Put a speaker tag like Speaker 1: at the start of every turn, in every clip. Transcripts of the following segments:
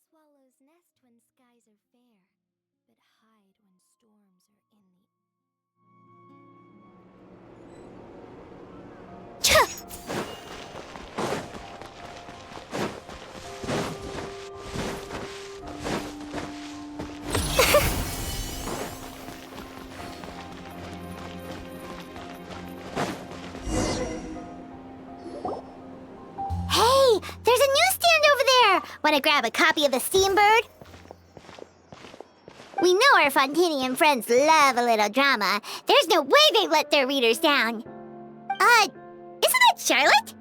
Speaker 1: Swallows nest when skies are fair, but hide when storms are in the
Speaker 2: Hey, there's a newsstand over there! Wanna grab a copy of the Steambird? We know our Fontanian friends love a little drama. There's no way they let their readers down. Isn't that Charlotte?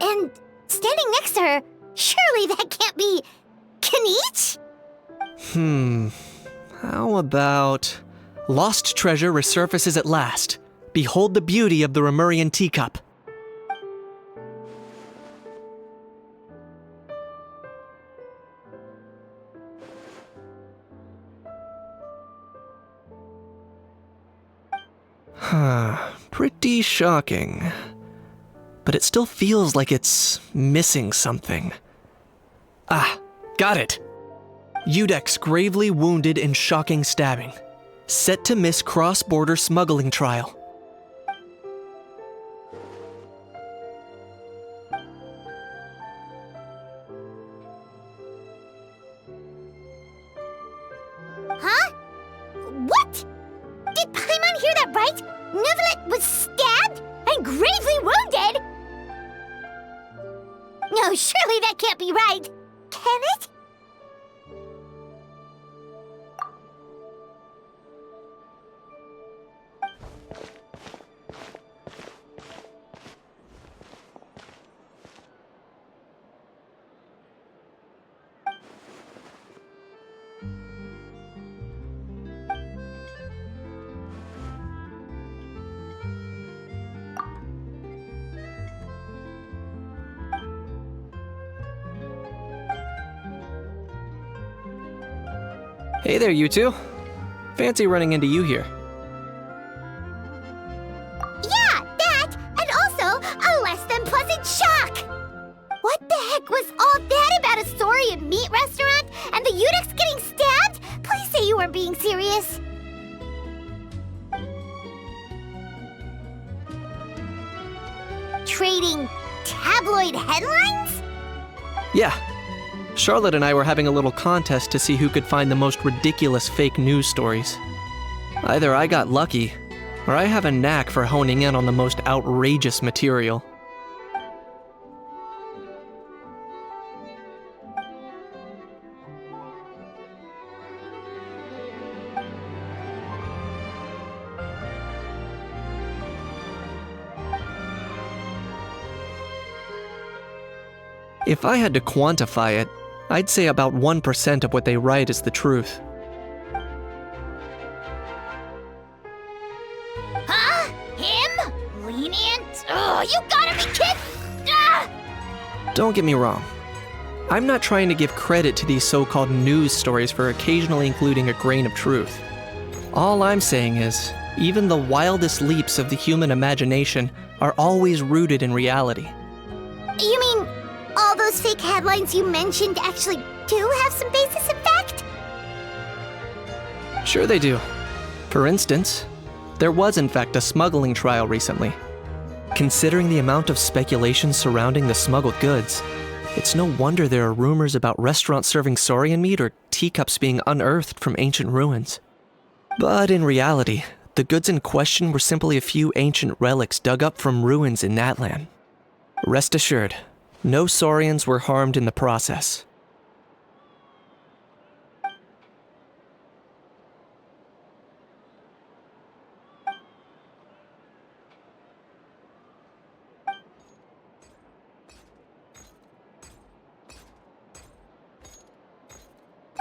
Speaker 2: And standing next to her, surely that can't be Kaniche?
Speaker 3: How about... Lost treasure resurfaces at last. Behold the beauty of the Remurian teacup. Pretty shocking. But it still feels like it's missing something. Ah, got it! Udex gravely wounded in shocking stabbing. Set to miss cross-border smuggling trial.
Speaker 2: Huh? What? Did Paimon hear that right? Neuvillette was stabbed and gravely wounded? No, surely that can't be right. Can it?
Speaker 3: Hey there, you two. Fancy running into you here.
Speaker 2: Yeah, that, and also a less than pleasant shock. What the heck was all that about a Saurian meat restaurant and the Udex getting stabbed? Please say you weren't being serious. Trading tabloid headlines?
Speaker 3: Yeah. Charlotte and I were having a little contest to see who could find the most ridiculous fake news stories. Either I got lucky, or I have a knack for honing in on the most outrageous material. If I had to quantify it, I'd say about 1% of what they write is the truth.
Speaker 2: Huh? Him? Lenient? Oh, you gotta be kidding! Ah!
Speaker 3: Don't get me wrong. I'm not trying to give credit to these so-called news stories for occasionally including a grain of truth. All I'm saying is, even the wildest leaps of the human imagination are always rooted in reality.
Speaker 2: You mean all those fake headlines you mentioned actually do have some basis in fact?
Speaker 3: Sure they do. For instance, there was in fact a smuggling trial recently. Considering the amount of speculation surrounding the smuggled goods, it's no wonder there are rumors about restaurants serving saurian meat or teacups being unearthed from ancient ruins. But in reality, the goods in question were simply a few ancient relics dug up from ruins in Natlan. Rest assured, no saurians were harmed in the process.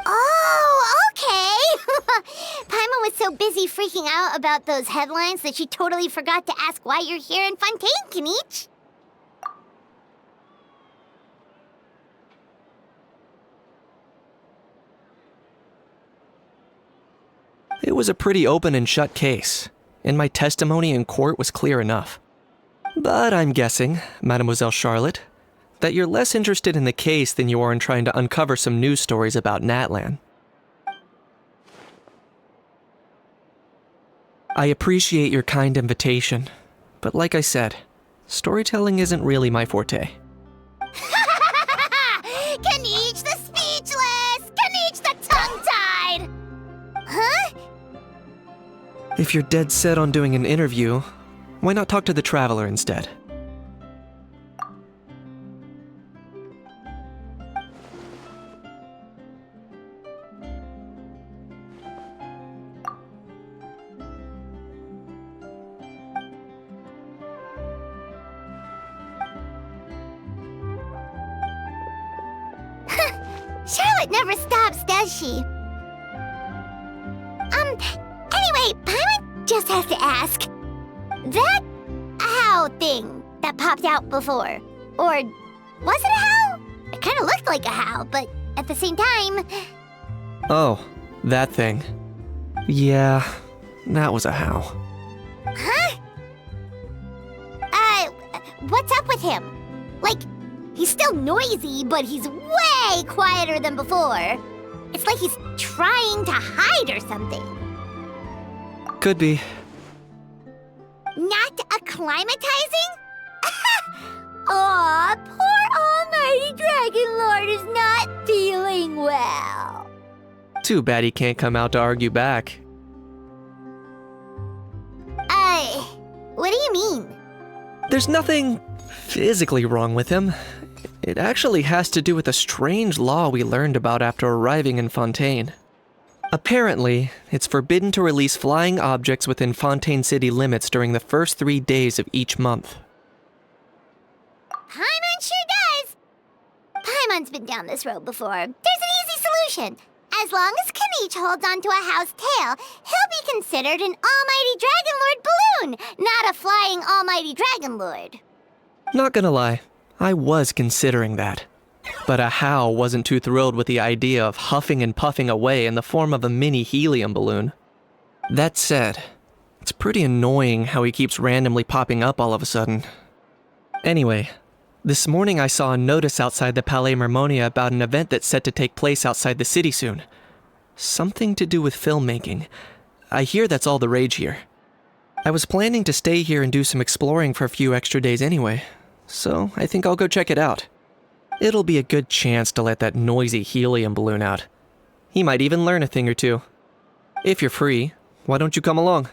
Speaker 2: Oh, okay! Paimon was so busy freaking out about those headlines that she totally forgot to ask why you're here in Fontaine, Kaniche.
Speaker 3: It was a pretty open and shut case, and my testimony in court was clear enough. But I'm guessing, Mademoiselle Charlotte, that you're less interested in the case than you are in trying to uncover some news stories about Natlan. I appreciate your kind invitation, but like I said, storytelling isn't really my forte.
Speaker 2: Kaniche the speechless! Kaniche the tongue-tied! Huh?
Speaker 3: If you're dead set on doing an interview, why not talk to the Traveler instead?
Speaker 2: Charlotte never stops, does she? Anyway, Paimon just has to ask. That how thing that popped out before, or was it a how? It kind of looked like a how, but at the same time...
Speaker 3: Oh, that thing. Yeah, that was a how.
Speaker 2: Huh? What's up with him? Like, he's still noisy, but he's way quieter than before. It's like he's trying to hide or something.
Speaker 3: Could be.
Speaker 2: Not acclimatizing? Aw, poor Almighty Dragon Lord is not feeling well.
Speaker 3: Too bad he can't come out to argue back.
Speaker 2: What do you mean?
Speaker 3: There's nothing physically wrong with him. It actually has to do with a strange law we learned about after arriving in Fontaine. Apparently, it's forbidden to release flying objects within Fontaine city limits during the first 3 days of each month.
Speaker 2: Paimon sure does. Paimon's been down this road before. There's an easy solution. As long as Kaniche holds onto a house tail, he'll be considered an Almighty Dragon Lord balloon, not a flying Almighty Dragon Lord.
Speaker 3: Not gonna lie, I was considering that. But a how wasn't too thrilled with the idea of huffing and puffing away in the form of a mini helium balloon. That said, it's pretty annoying how he keeps randomly popping up all of a sudden. Anyway, this morning I saw a notice outside the Palais Mermonia about an event that's set to take place outside the city soon. Something to do with filmmaking. I hear that's all the rage here. I was planning to stay here and do some exploring for a few extra days anyway, so I think I'll go check it out. It'll be a good chance to let that noisy helium balloon out. He might even learn a thing or two. If you're free, why don't you come along?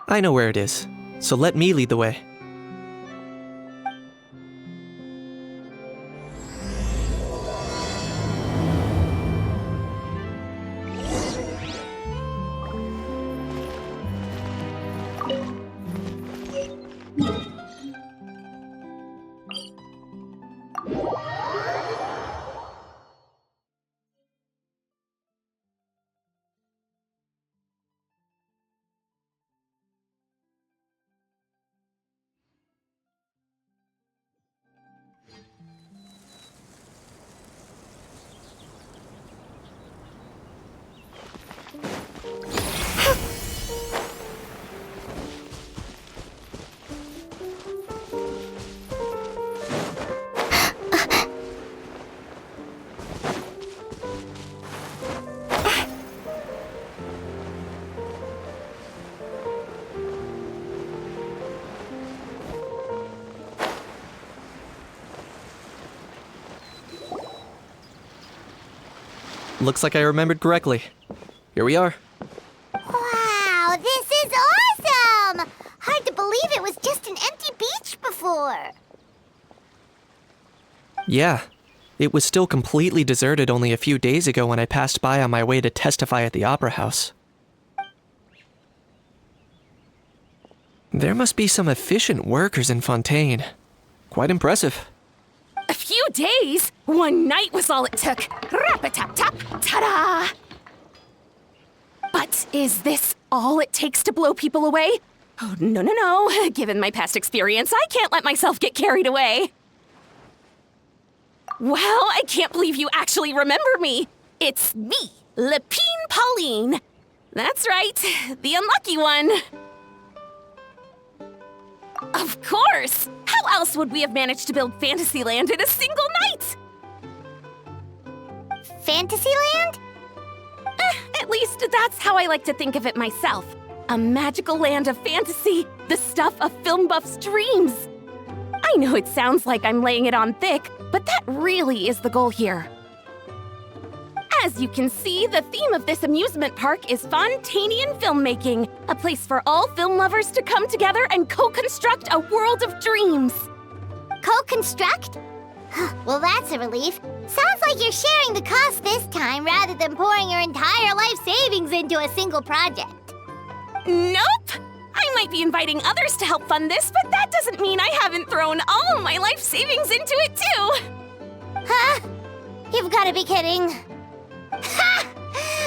Speaker 3: I know where it is, so let me lead the way. Looks like I remembered correctly. Here we are.
Speaker 2: Wow, this is awesome! Hard to believe it was just an empty beach before.
Speaker 3: Yeah, it was still completely deserted only a few days ago when I passed by on my way to testify at the Opera House. There must be some efficient workers in Fontaine. Quite impressive.
Speaker 4: A few days? One night was all it took. Rap-a-tap-tap, ta-da! But is this all it takes to blow people away? Oh, no. Given my past experience, I can't let myself get carried away. Well, I can't believe you actually remember me. It's me, Lepine Pauline. That's right, the unlucky one. Of course! How else would we have managed to build Fantasyland in a single night?
Speaker 2: Fantasyland?
Speaker 4: At least that's how I like to think of it myself. A magical land of fantasy, the stuff of film buffs' dreams. I know it sounds like I'm laying it on thick, but that really is the goal here. As you can see, the theme of this amusement park is Fontanian filmmaking, a place for all film lovers to come together and co-construct a world of dreams.
Speaker 2: Co-construct? Well, that's a relief. Sounds like you're sharing the cost this time rather than pouring your entire life savings into a single project.
Speaker 4: Nope! I might be inviting others to help fund this, but that doesn't mean I haven't thrown all my life savings into it too!
Speaker 2: Huh? You've got to be kidding. Ha!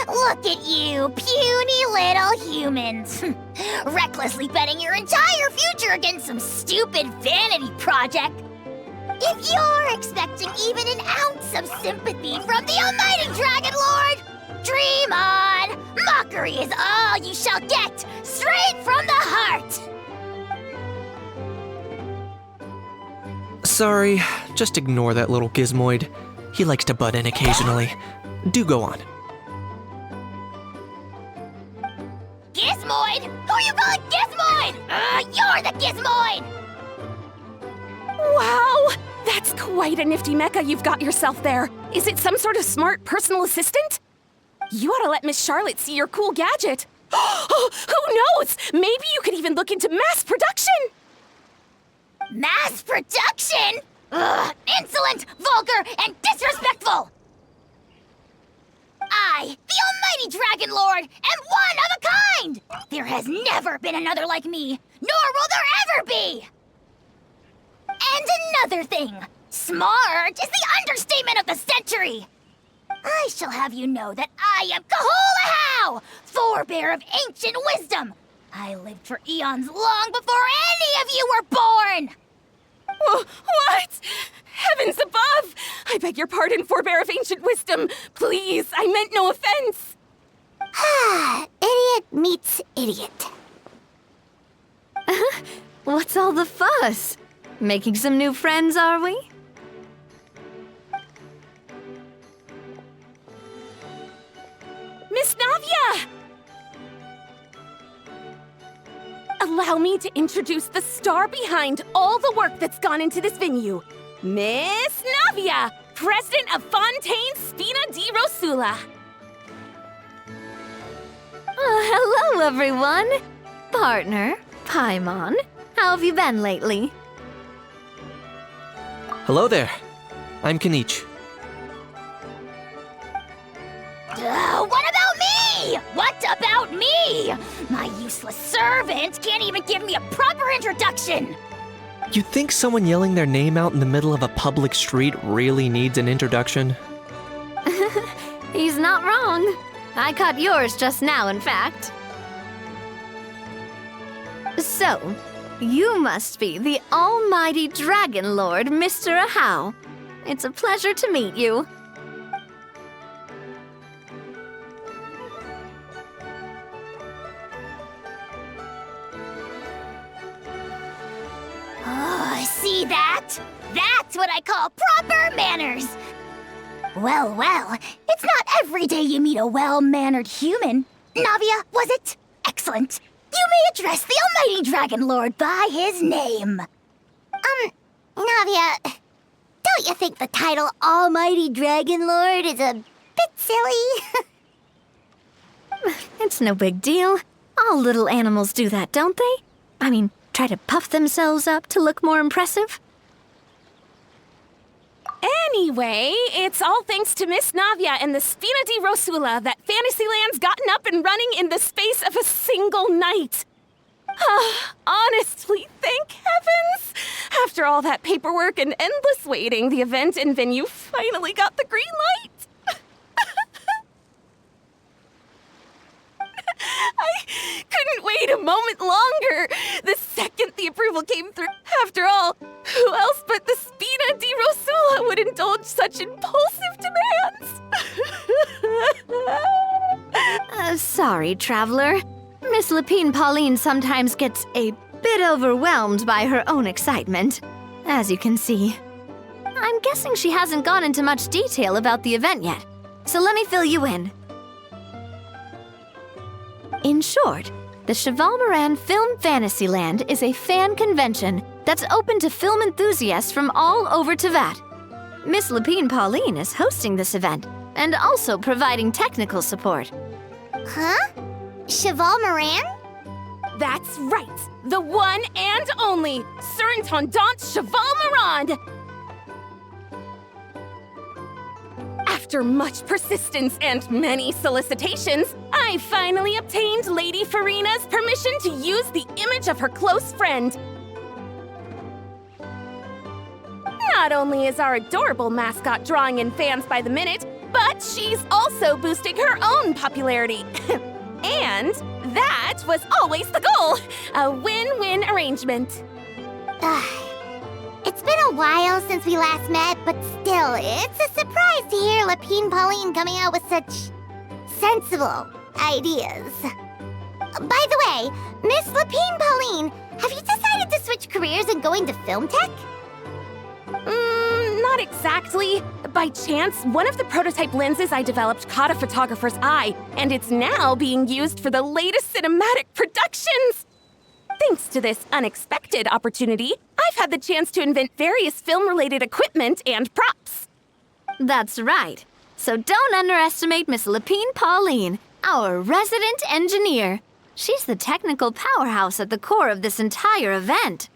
Speaker 2: Look at you, puny little humans. Recklessly betting your entire future against some stupid vanity project. If you're expecting even an ounce of sympathy from the almighty Dragon Lord, dream on! Mockery is all you shall get, straight from the heart!
Speaker 3: Sorry, just ignore that little gizmoid. He likes to butt in occasionally. Do go on.
Speaker 2: Gizmoid? Who you calling Gizmoid? You're the Gizmoid!
Speaker 4: Wow! That's quite a nifty mecha you've got yourself there. Is it some sort of smart personal assistant? You ought to let Miss Charlotte see your cool gadget. Who knows? Maybe you could even look into mass production!
Speaker 2: Mass production? Ugh, insolent, vulgar, and disrespectful! I, the almighty Dragon Lord, am one of a kind! There has never been another like me, nor will there ever be! And another thing, smart is the understatement of the century! I shall have you know that I am Kahula, forebear of ancient wisdom! I lived for eons long before any of you were born!
Speaker 4: What? Heavens above! I beg your pardon, forebear of ancient wisdom. Please, I meant no offense.
Speaker 2: Idiot meets idiot.
Speaker 5: What's all the fuss? Making some new friends, are we?
Speaker 4: Miss Navia! Allow me to introduce the star behind all the work that's gone into this venue. Miss Navia, president of Fontaine Spina di Rosula.
Speaker 5: Hello, everyone. Partner, Paimon, how have you been lately?
Speaker 3: Hello there. I'm Kanich.
Speaker 2: What about me? What about me? My useless servant can't even give me a proper introduction.
Speaker 3: You think someone yelling their name out in the middle of a public street really needs an introduction?
Speaker 5: He's not wrong. I caught yours just now, in fact. So, you must be the almighty Dragon Lord, Mr. Ahau. It's a pleasure to meet you.
Speaker 2: Oh, see that? That's what I call proper manners. Well, it's not every day you meet a well-mannered human. Navia, was it? Excellent. You may address the almighty Dragon Lord by his name. Navia, don't you think the title Almighty Dragon Lord is a bit silly?
Speaker 5: It's no big deal. All little animals do that, don't they? I mean, try to puff themselves up to look more impressive.
Speaker 4: Anyway, it's all thanks to Miss Navia and the Spina di Rosula that Fantasyland's gotten up and running in the space of a single night. Honestly, thank heavens! After all that paperwork and endless waiting, the event and venue finally got the green light. I couldn't wait a moment longer. The second the approval came through. After all, who else but the Spina di Rosula would indulge such impulsive demands?
Speaker 5: Sorry, traveler. Miss Lapine Pauline sometimes gets a bit overwhelmed by her own excitement, as you can see. I'm guessing she hasn't gone into much detail about the event yet, so let me fill you in. In short, the Cheval Moran Film Fantasyland is a fan convention that's open to film enthusiasts from all over Teyvat. Miss Lapine Pauline is hosting this event and also providing technical support.
Speaker 2: Huh? Cheval Moran?
Speaker 4: That's right! The one and only Surintendant Cheval Moran! After much persistence and many solicitations, I finally obtained Lady Farina's permission to use the image of her close friend. Not only is our adorable mascot drawing in fans by the minute, but she's also boosting her own popularity. And that was always the goal! A win-win arrangement.
Speaker 2: It's been a while since we last met, but still, it's a surprise to hear Lapine Pauline coming out with such sensible ideas. By the way, Miss Lapine Pauline, have you decided to switch careers and go into film tech?
Speaker 4: Not exactly. By chance, one of the prototype lenses I developed caught a photographer's eye, and it's now being used for the latest cinematic productions. Thanks to this unexpected opportunity, I've had the chance to invent various film-related equipment and props.
Speaker 5: That's right. So don't underestimate Miss Lapine Pauline, our resident engineer. She's the technical powerhouse at the core of this entire event.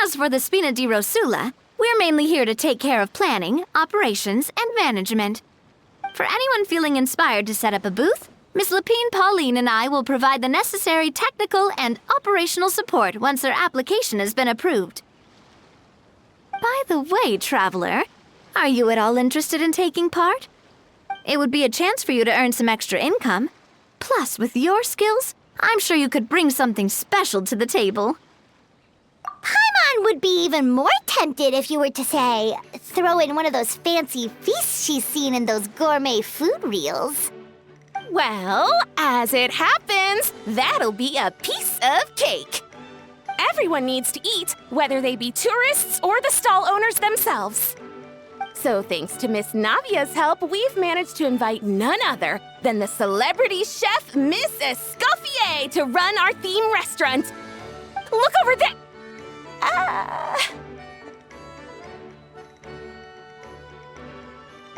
Speaker 5: As for the Spina di Rosula, we're mainly here to take care of planning, operations, and management. For anyone feeling inspired to set up a booth, Miss Lapine Pauline and I will provide the necessary technical and operational support once their application has been approved. By the way, traveler, are you at all interested in taking part? It would be a chance for you to earn some extra income. Plus, with your skills, I'm sure you could bring something special to the table.
Speaker 2: Paimon would be even more tempted if you were to, say, throw in one of those fancy feasts she's seen in those gourmet food reels.
Speaker 4: Well, as it happens, that'll be a piece of cake. Everyone needs to eat, whether they be tourists or the stall owners themselves. So thanks to Miss Navia's help, we've managed to invite none other than the celebrity chef, Miss Escoffier, to run our theme restaurant. Look over there!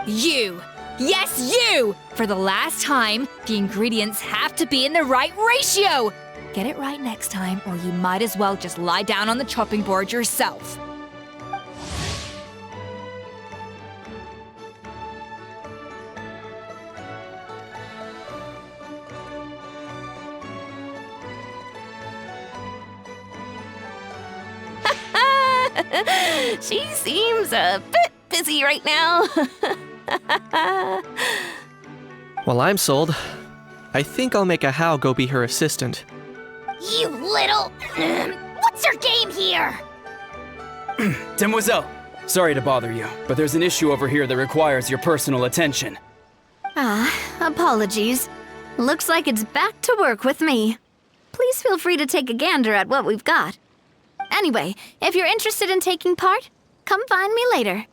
Speaker 6: You! Yes, you! For the last time, the ingredients have to be in the right ratio! Get it right next time, or you might as well just lie down on the chopping board yourself.
Speaker 4: She seems a bit busy right now.
Speaker 3: Well, I'm sold. I think I'll make a How go be her assistant.
Speaker 2: You little... What's your game here?
Speaker 7: Demoiselle, sorry to bother you, but there's an issue over here that requires your personal attention.
Speaker 5: Apologies. Looks like it's back to work with me. Please feel free to take a gander at what we've got. Anyway, if you're interested in taking part, come find me later.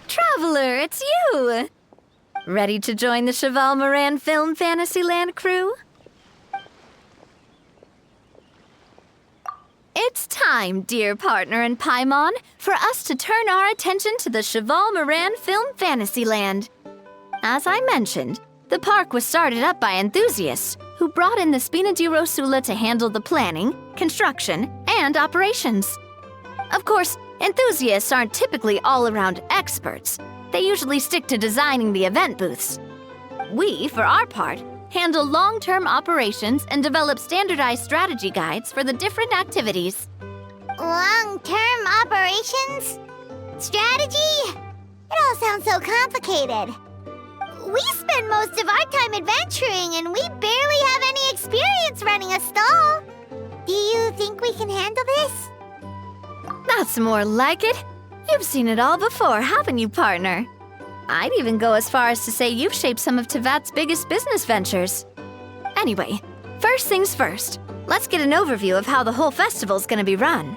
Speaker 5: Traveler, it's you! Ready to join the Cheval Moran Film Fantasyland crew? It's time, dear partner in Paimon, for us to turn our attention to the Cheval Moran Film Fantasyland. As I mentioned, the park was started up by enthusiasts who brought in the Spina di Rosula to handle the planning, construction, and operations. Of course, enthusiasts aren't typically all-around experts. They usually stick to designing the event booths. We, for our part, handle long-term operations and develop standardized strategy guides for the different activities.
Speaker 2: Long-term operations? Strategy? It all sounds so complicated. We spend most of our time adventuring, and we barely have any experience running a stall. Do you think we can handle this?
Speaker 5: That's more like it. You've seen it all before, haven't you, partner? I'd even go as far as to say you've shaped some of Tevat's biggest business ventures. Anyway, first things first. Let's get an overview of how the whole festival's gonna be run.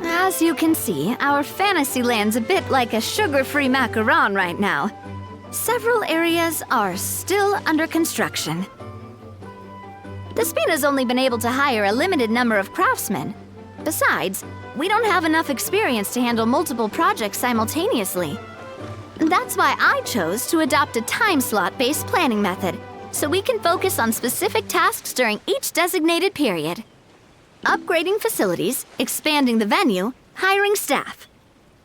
Speaker 5: As you can see, our fantasy land's a bit like a sugar-free macaron right now. Several areas are still under construction. The Spina's only been able to hire a limited number of craftsmen. Besides, we don't have enough experience to handle multiple projects simultaneously. That's why I chose to adopt a time slot-based planning method, so we can focus on specific tasks during each designated period. Upgrading facilities, expanding the venue, hiring staff.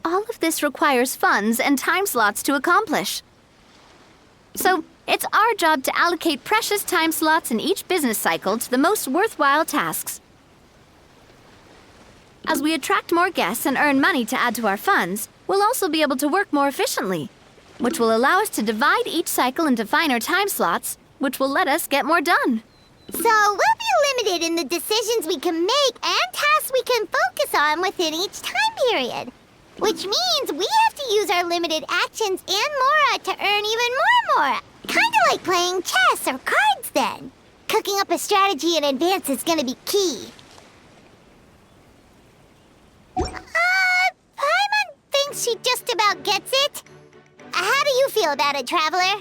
Speaker 5: All of this requires funds and time slots to accomplish. So, it's our job to allocate precious time slots in each business cycle to the most worthwhile tasks. As we attract more guests and earn money to add to our funds, we'll also be able to work more efficiently, which will allow us to divide each cycle into finer time slots, which will let us get more done.
Speaker 2: So we'll be limited in the decisions we can make and tasks we can focus on within each time period. Which means we have to use our limited actions and Mora to earn even more Mora. Kinda like playing chess or cards then. Cooking up a strategy in advance is gonna be key. Paimon thinks she just about gets it. How do you feel about it, Traveler?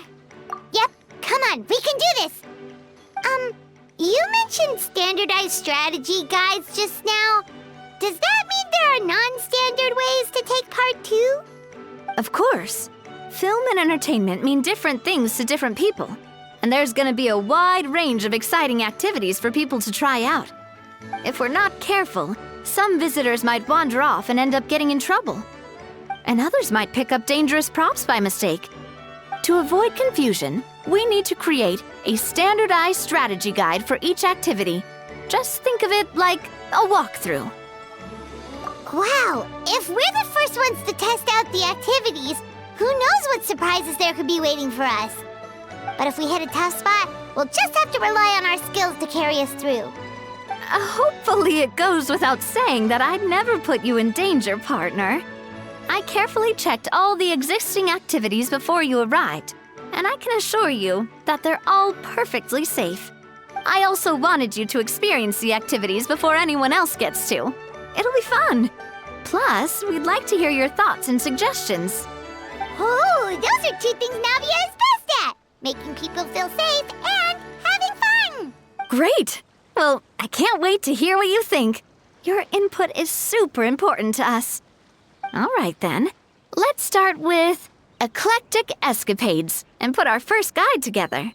Speaker 2: Yep, come on, we can do this. You mentioned standardized strategy guides just now. Does that mean there are non-standard ways to take part too?
Speaker 5: Of course. Film and entertainment mean different things to different people, and there's gonna be a wide range of exciting activities for people to try out. If we're not careful, some visitors might wander off and end up getting in trouble, and others might pick up dangerous props by mistake. To avoid confusion, we need to create a standardized strategy guide for each activity. Just think of it like a walkthrough.
Speaker 2: Wow, if we're the first ones to test out the activities, who knows what surprises there could be waiting for us? But if we hit a tough spot, we'll just have to rely on our skills to carry us through.
Speaker 5: Hopefully it goes without saying that I'd never put you in danger, partner. I carefully checked all the existing activities before you arrived, and I can assure you that they're all perfectly safe. I also wanted you to experience the activities before anyone else gets to. It'll be fun. Plus, we'd like to hear your thoughts and suggestions.
Speaker 2: Oh, those are two things Navia is best at! Making people feel safe and having fun!
Speaker 5: Great! Well, I can't wait to hear what you think. Your input is super important to us. All right then, let's start with Eclectic Escapades and put our first guide together.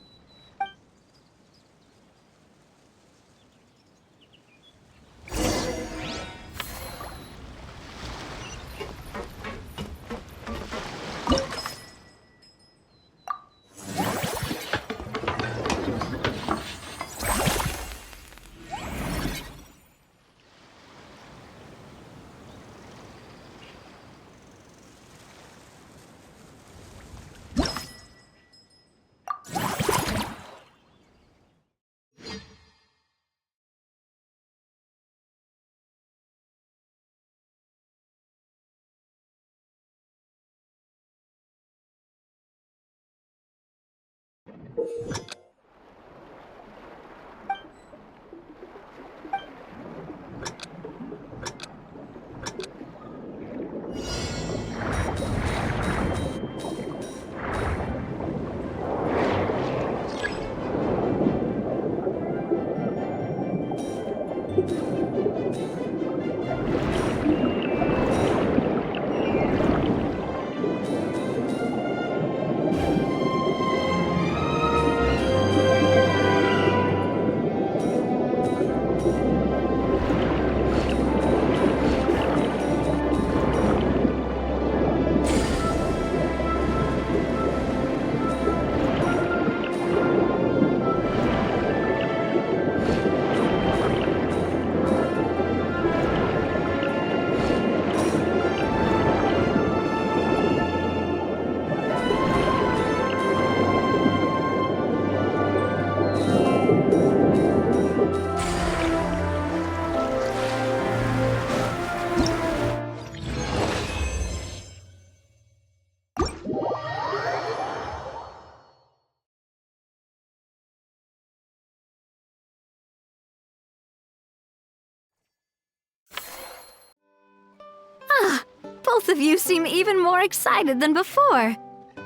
Speaker 5: Both of you seem even more excited than before.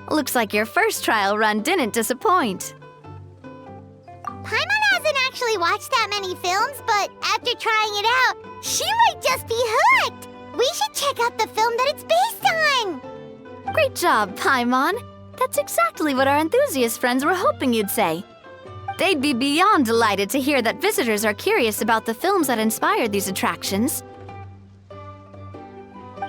Speaker 5: Looks like your first trial run didn't disappoint.
Speaker 2: Paimon hasn't actually watched that many films, but after trying it out, she might just be hooked! We should check out the film that it's based on!
Speaker 5: Great job, Paimon. That's exactly what our enthusiast friends were hoping you'd say. They'd be beyond delighted to hear that visitors are curious about the films that inspired these attractions.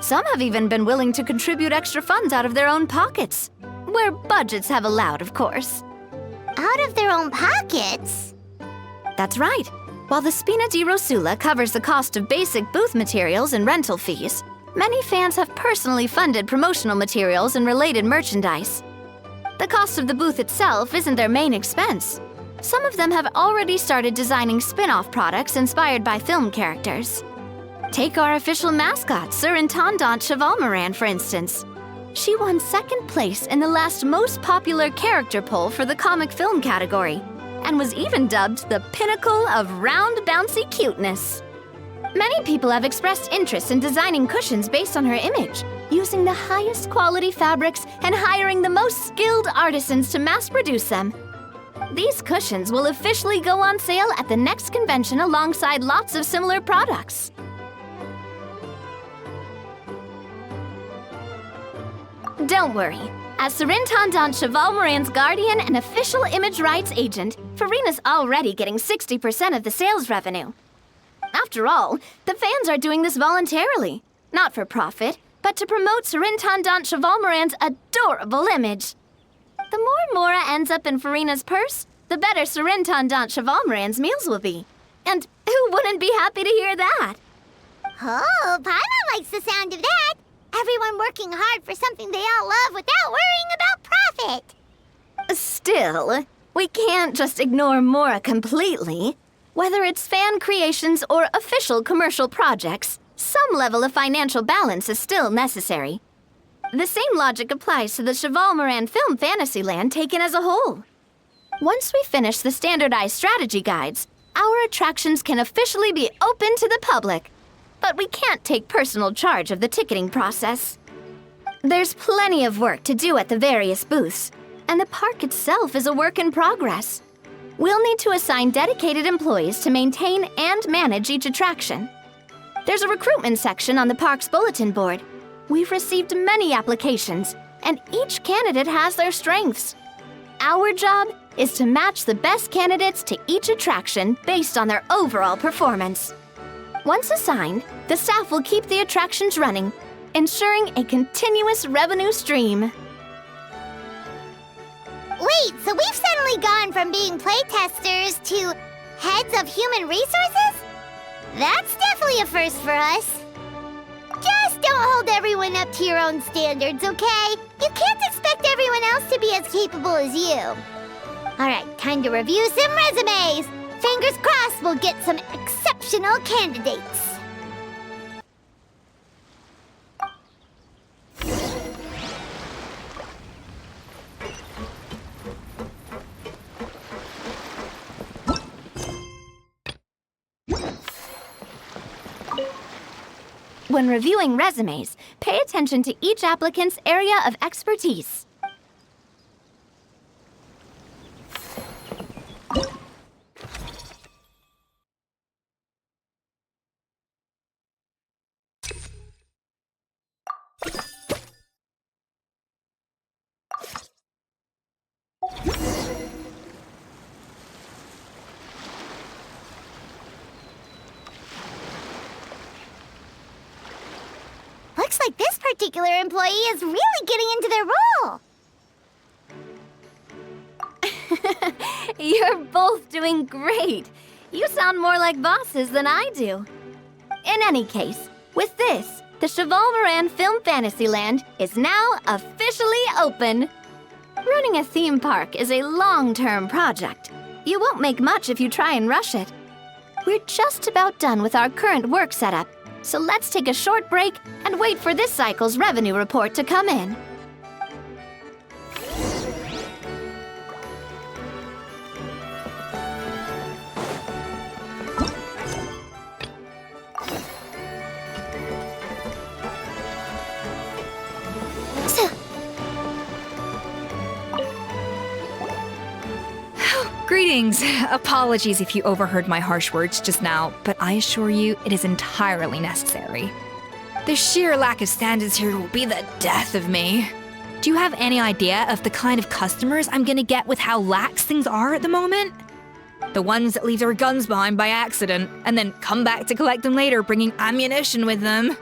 Speaker 5: Some have even been willing to contribute extra funds out of their own pockets. Where budgets have allowed, of course.
Speaker 2: Out of their own pockets?
Speaker 5: That's right. While the Spina di Rosula covers the cost of basic booth materials and rental fees, many fans have personally funded promotional materials and related merchandise. The cost of the booth itself isn't their main expense. Some of them have already started designing spin-off products inspired by film characters. Take our official mascot, Surintendant Chevalmoran, for instance. She won second place in the last most popular character poll for the comic film category, and was even dubbed the pinnacle of round, bouncy cuteness. Many people have expressed interest in designing cushions based on her image, using the highest quality fabrics and hiring the most skilled artisans to mass produce them. These cushions will officially go on sale at the next convention alongside lots of similar products. Don't worry. As Surintendant Chevalmoran's guardian and official image rights agent, Farina's already getting 60% of the sales revenue. After all, the fans are doing this voluntarily, not for profit, but to promote Surintendant Chevalmoran's adorable image. The more Mora ends up in Farina's purse, the better Surintendant Chevalmoran's meals will be. And who wouldn't be happy to hear that?
Speaker 2: Oh, Paimon likes the sound of that! Everyone working hard for something they all love without worrying about profit!
Speaker 5: Still, we can't just ignore Mora completely. Whether it's fan creations or official commercial projects, some level of financial balance is still necessary. The same logic applies to the Chevalmoran Film Fantasyland taken as a whole. Once we finish the standardized strategy guides, our attractions can officially be open to the public. But we can't take personal charge of the ticketing process. There's plenty of work to do at the various booths, and the park itself is a work in progress. We'll need to assign dedicated employees to maintain and manage each attraction. There's a recruitment section on the park's bulletin board. We've received many applications, and each candidate has their strengths. Our job is to match the best candidates to each attraction based on their overall performance. Once assigned, the staff will keep the attractions running, ensuring a continuous revenue stream.
Speaker 2: Wait, so we've suddenly gone from being playtesters to heads of human resources? That's definitely a first for us. Just don't hold everyone up to your own standards, okay? You can't expect everyone else to be as capable as you. Alright, time to review some resumes. Fingers crossed we'll get some exceptional candidates.
Speaker 5: When reviewing resumes, pay attention to each applicant's area of expertise.
Speaker 2: Looks like this particular employee is really getting into their role.
Speaker 5: You're both doing great. You sound more like bosses than I do. In any case, with this, the Chevalmoran Film Fantasyland is now officially open. Running a theme park is a long-term project. You won't make much if you try and rush it. We're just about done with our current work setup, so let's take a short break and wait for this cycle's revenue report to come in.
Speaker 6: Greetings. Apologies if you overheard my harsh words just now, but I assure you it is entirely necessary. The sheer lack of standards here will be the death of me. Do you have any idea of the kind of customers I'm gonna get with how lax things are at the moment? The ones that leave their guns behind by accident and then come back to collect them later, bringing ammunition with them.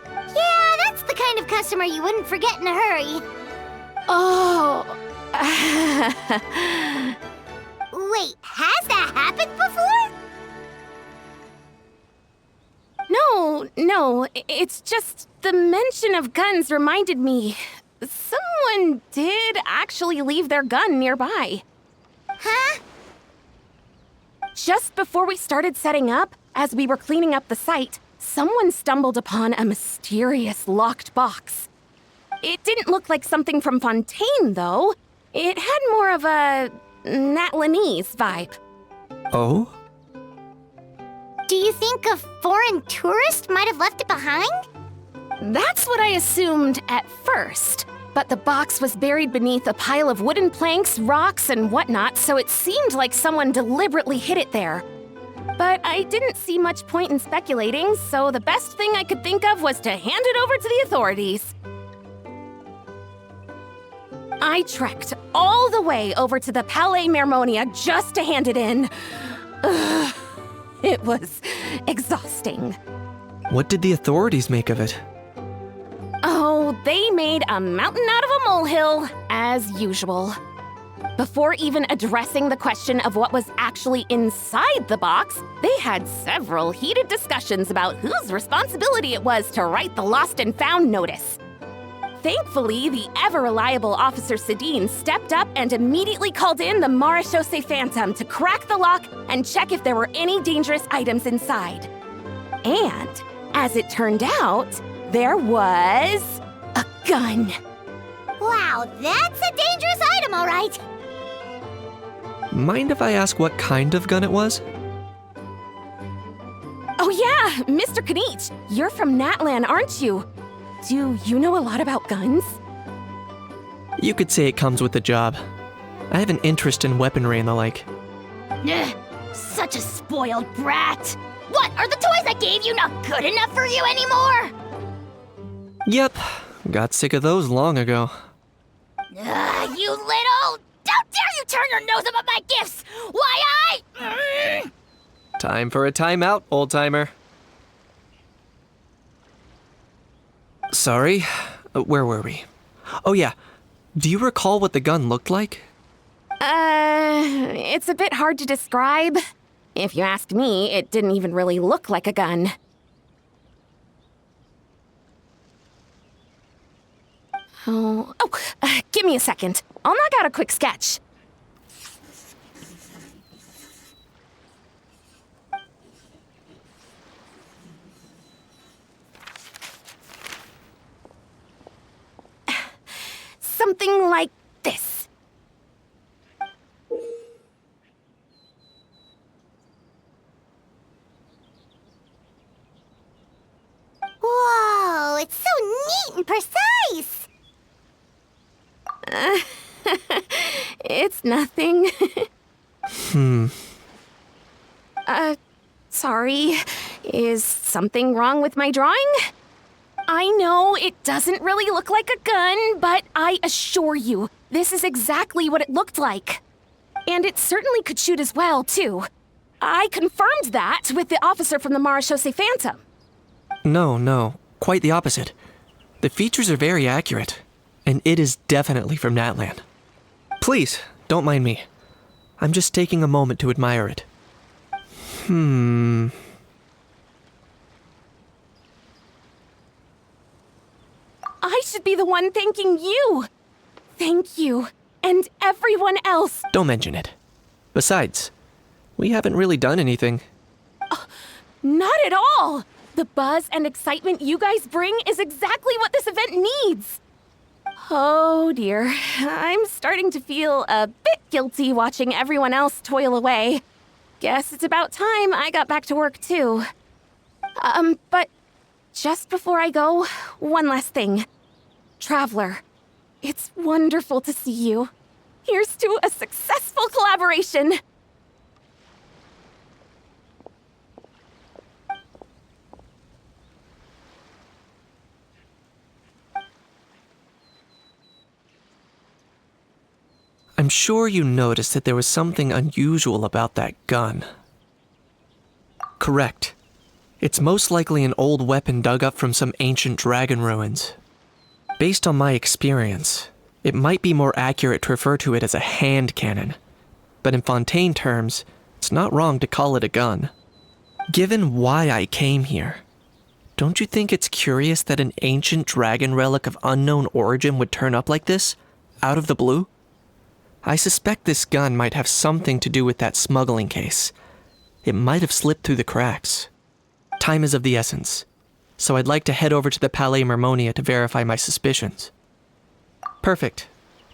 Speaker 2: Yeah, that's the kind of customer you wouldn't forget in a hurry.
Speaker 4: Oh.
Speaker 2: Wait, has that happened before?
Speaker 4: No, it's just the mention of guns reminded me. Someone did actually leave their gun nearby.
Speaker 2: Huh?
Speaker 4: Just before we started setting up, as we were cleaning up the site, someone stumbled upon a mysterious locked box. It didn't look like something from Fontaine, though. It had more of a Natlanese vibe.
Speaker 3: Oh?
Speaker 2: Do you think a foreign tourist might have left it behind?
Speaker 4: That's what I assumed at first. But the box was buried beneath a pile of wooden planks, rocks, and whatnot, so it seemed like someone deliberately hid it there. But I didn't see much point in speculating, so the best thing I could think of was to hand it over to the authorities. I trekked all the way over to the Palais Mermonia just to hand it in. Ugh, it was exhausting.
Speaker 3: What did the authorities make of it?
Speaker 4: Oh, they made a mountain out of a molehill, as usual. Before even addressing the question of what was actually inside the box, they had several heated discussions about whose responsibility it was to write the lost and found notice. Thankfully, the ever-reliable Officer Sedine stepped up and immediately called in the Marechaussee Phantom to crack the lock and check if there were any dangerous items inside. And, as it turned out, there was a gun.
Speaker 2: Wow, that's a dangerous item, all right.
Speaker 3: Mind if I ask what kind of gun it was?
Speaker 4: Oh yeah, Mr. Kanich, you're from Natlan, aren't you? Do you know a lot about guns?
Speaker 3: You could say it comes with the job. I have an interest in weaponry and the like.
Speaker 2: Ugh, such a spoiled brat. What, are the toys I gave you not good enough for you anymore?
Speaker 3: Yep, got sick of those long ago.
Speaker 2: You little... Don't dare you turn your nose up at my gifts! Why,
Speaker 3: Time for a timeout, old-timer. Sorry, where were we? Oh yeah, do you recall what the gun looked like?
Speaker 4: It's a bit hard to describe. If you ask me, it didn't even really look like a gun. Give me a second. I'll knock out a quick sketch. Something like this.
Speaker 2: Whoa, it's so neat and precise.
Speaker 4: It's nothing. Sorry. Is something wrong with my drawing? I know it doesn't really look like a gun, but I assure you, this is exactly what it looked like. And it certainly could shoot as well, too. I confirmed that with the officer from the Marechaussee Phantom.
Speaker 3: No, quite the opposite. The features are very accurate, and it is definitely from Natlan. Please, don't mind me. I'm just taking a moment to admire it.
Speaker 4: I should be the one thanking you. Thank you. And everyone else.
Speaker 3: Don't mention it. Besides, we haven't really done anything.
Speaker 4: Not at all. The buzz and excitement you guys bring is exactly what this event needs. Oh dear, I'm starting to feel a bit guilty watching everyone else toil away. Guess it's about time I got back to work too. But just before I go, one last thing. Traveler, it's wonderful to see you. Here's to a successful collaboration!
Speaker 3: I'm sure you noticed that there was something unusual about that gun. Correct. It's most likely an old weapon dug up from some ancient dragon ruins. Based on my experience, it might be more accurate to refer to it as a hand cannon. But in Fontaine terms, it's not wrong to call it a gun. Given why I came here, don't you think it's curious that an ancient dragon relic of unknown origin would turn up like this, out of the blue? I suspect this gun might have something to do with that smuggling case. It might have slipped through the cracks. Time is of the essence, so I'd like to head over to the Palais Mermonia to verify my suspicions. Perfect.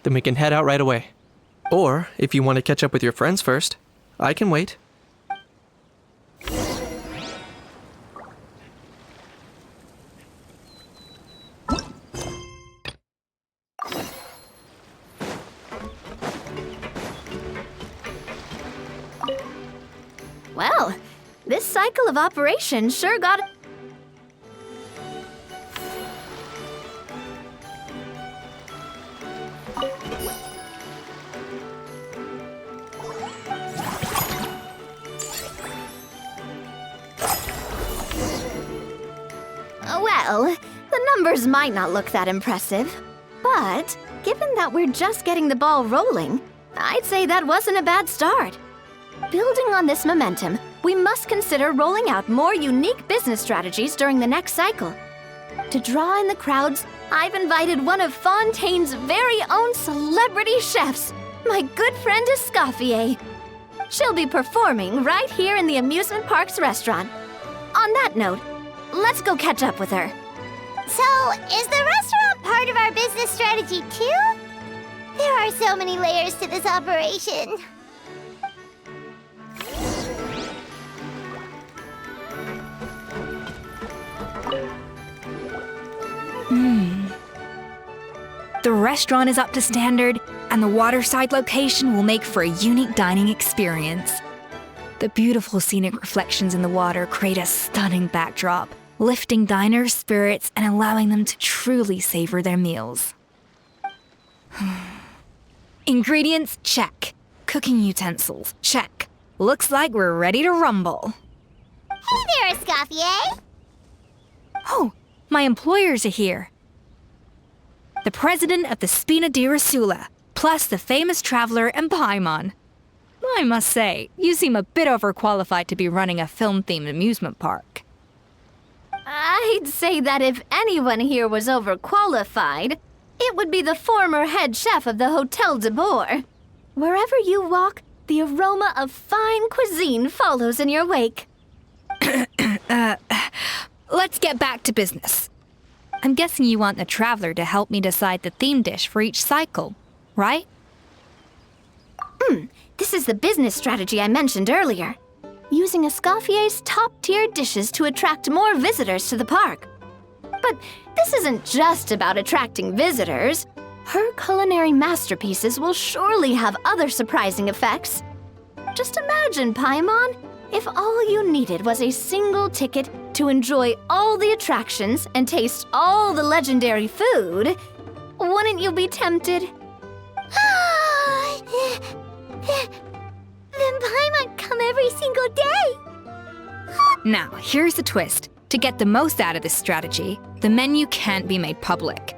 Speaker 3: Then we can head out right away. Or, if you want to catch up with your friends first, I can wait.
Speaker 5: Well, this cycle of operation sure got... Well, the numbers might not look that impressive, but given that we're just getting the ball rolling, I'd say that wasn't a bad start. Building on this momentum, we must consider rolling out more unique business strategies during the next cycle. To draw in the crowds, I've invited one of Fontaine's very own celebrity chefs, my good friend Escoffier. She'll be performing right here in the amusement park's restaurant. On that note, let's go catch up with her.
Speaker 2: So, is the restaurant part of our business strategy too? There are so many layers to this operation.
Speaker 6: The restaurant is up to standard, and the waterside location will make for a unique dining experience. The beautiful scenic reflections in the water create a stunning backdrop, lifting diners' spirits and allowing them to truly savor their meals. Ingredients, check. Cooking utensils, check. Looks like we're ready to rumble.
Speaker 2: Hey there, Escoffier!
Speaker 6: Oh, my employers are here. The president of the Spina di Rasula, plus the famous traveler and Paimon. I must say, you seem a bit overqualified to be running a film-themed amusement park.
Speaker 5: I'd say that if anyone here was overqualified, it would be the former head chef of the Hotel de Boer. Wherever you walk, the aroma of fine cuisine follows in your wake.
Speaker 6: Let's get back to business. I'm guessing you want the traveler to help me decide the theme dish for each cycle, right?
Speaker 5: This is the business strategy I mentioned earlier. Using Escoffier's top-tier dishes to attract more visitors to the park. But this isn't just about attracting visitors. Her culinary masterpieces will surely have other surprising effects. Just imagine, Paimon, if all you needed was a single ticket to enjoy all the attractions and taste all the legendary food. Wouldn't you be tempted?
Speaker 2: Then Paimon come every single day!
Speaker 6: Now, here's the twist. To get the most out of this strategy, the menu can't be made public.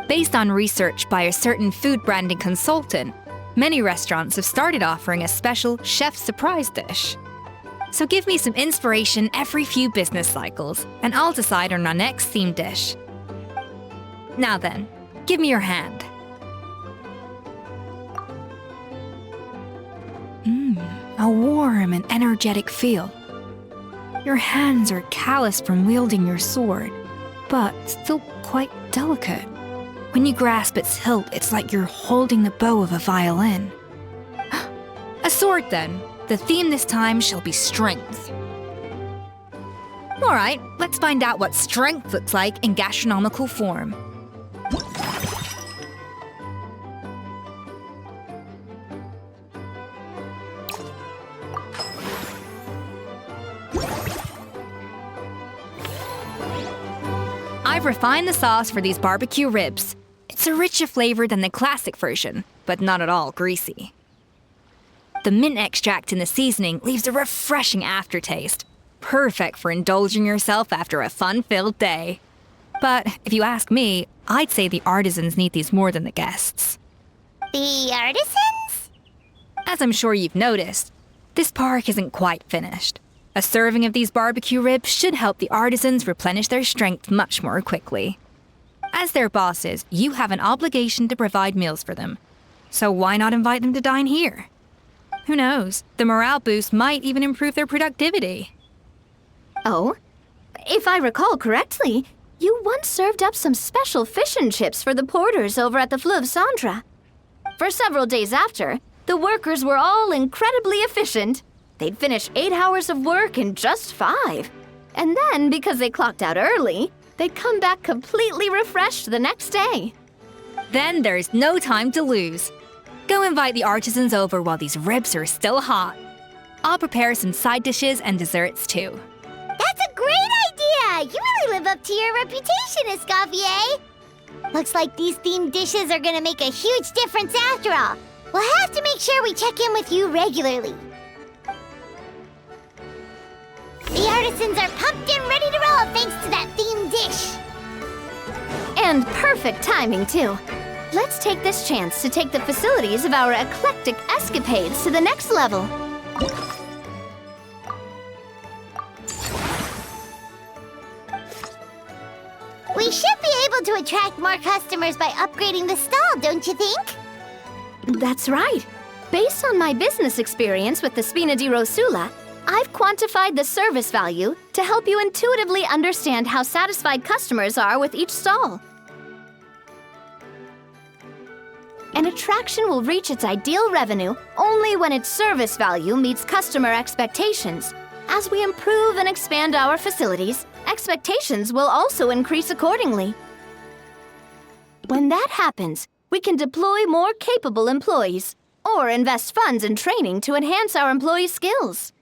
Speaker 6: Based on research by a certain food branding consultant, many restaurants have started offering a special chef surprise dish. So give me some inspiration every few business cycles, and I'll decide on our next theme dish. Now then, give me your hand. A warm and energetic feel. Your hands are calloused from wielding your sword, but still quite delicate. When you grasp its hilt, it's like you're holding the bow of a violin. A sword, then. The theme this time shall be strength. All right, let's find out what strength looks like in gastronomical form. I've refined the sauce for these barbecue ribs. It's a richer flavor than the classic version, but not at all greasy. The mint extract in the seasoning leaves a refreshing aftertaste, perfect for indulging yourself after a fun-filled day. But if you ask me, I'd say the artisans need these more than the guests.
Speaker 2: The artisans?
Speaker 6: As I'm sure you've noticed, this park isn't quite finished. A serving of these barbecue ribs should help the artisans replenish their strength much more quickly. As their bosses, you have an obligation to provide meals for them. So why not invite them to dine here? Who knows, the morale boost might even improve their productivity.
Speaker 5: Oh, if I recall correctly, you once served up some special fish and chips for the porters over at the Fleuve Cendra. For several days after, the workers were all incredibly efficient. They'd finish 8 hours of work in just 5. And then, because they clocked out early, they'd come back completely refreshed the next day.
Speaker 6: Then there's no time to lose. Go invite the artisans over while these ribs are still hot. I'll prepare some side dishes and desserts too.
Speaker 2: That's a great idea! You really live up to your reputation, Escoffier! Looks like these themed dishes are gonna make a huge difference after all. We'll have to make sure we check in with you regularly. The artisans are pumped and ready to roll thanks to that themed dish.
Speaker 5: And perfect timing, too. Let's take this chance to take the facilities of our eclectic escapades to the next level.
Speaker 2: We should be able to attract more customers by upgrading the stall, don't you think?
Speaker 5: That's right. Based on my business experience with the Spina di Rosula, I've quantified the service value to help you intuitively understand how satisfied customers are with each stall. An attraction will reach its ideal revenue only when its service value meets customer expectations. As we improve and expand our facilities, expectations will also increase accordingly. When that happens, we can deploy more capable employees or invest funds in training to enhance our employees' skills.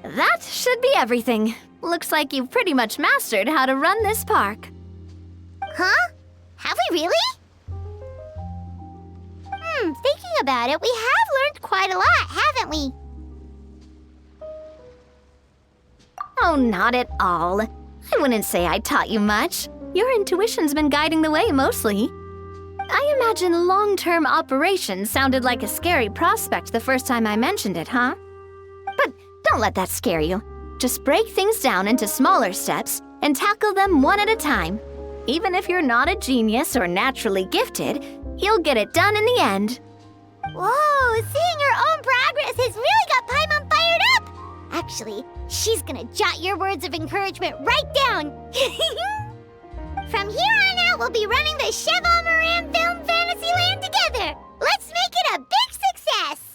Speaker 5: That should be everything. Looks like you've pretty much mastered how to run this park.
Speaker 2: Huh? Have we really? Thinking about it, we have learned quite a lot, haven't we?
Speaker 5: Oh, not at all. I wouldn't say I taught you much. Your intuition's been guiding the way mostly. I imagine long-term operations sounded like a scary prospect the first time I mentioned it, huh? But don't let that scare you. Just break things down into smaller steps and tackle them one at a time. Even if you're not a genius or naturally gifted, you'll get it done in the end.
Speaker 2: Whoa, seeing your own progress has really got Paimon fired up! Actually, she's gonna jot your words of encouragement right down. From here on out, we'll be running the Cheval Moran Film Fantasyland together. Let's make it a big success!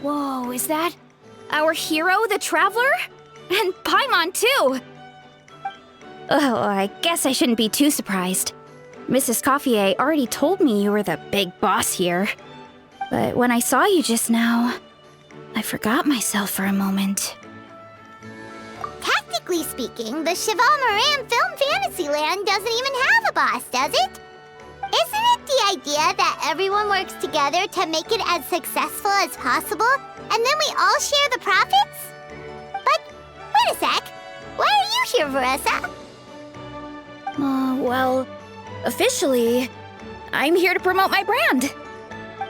Speaker 4: Whoa, is that our hero, the Traveler? And Paimon, too! Oh, I guess I shouldn't be too surprised. Mrs. Coiffier already told me you were the big boss here. But when I saw you just now, I forgot myself for a moment.
Speaker 2: Technically speaking, the Cheval Moran Film Fantasyland doesn't even have a boss, does it? Isn't it the idea that everyone works together to make it as successful as possible, and then we all share the profits? But, wait a sec. Why are you here, Veressa?
Speaker 4: Well, officially, I'm here to promote my brand.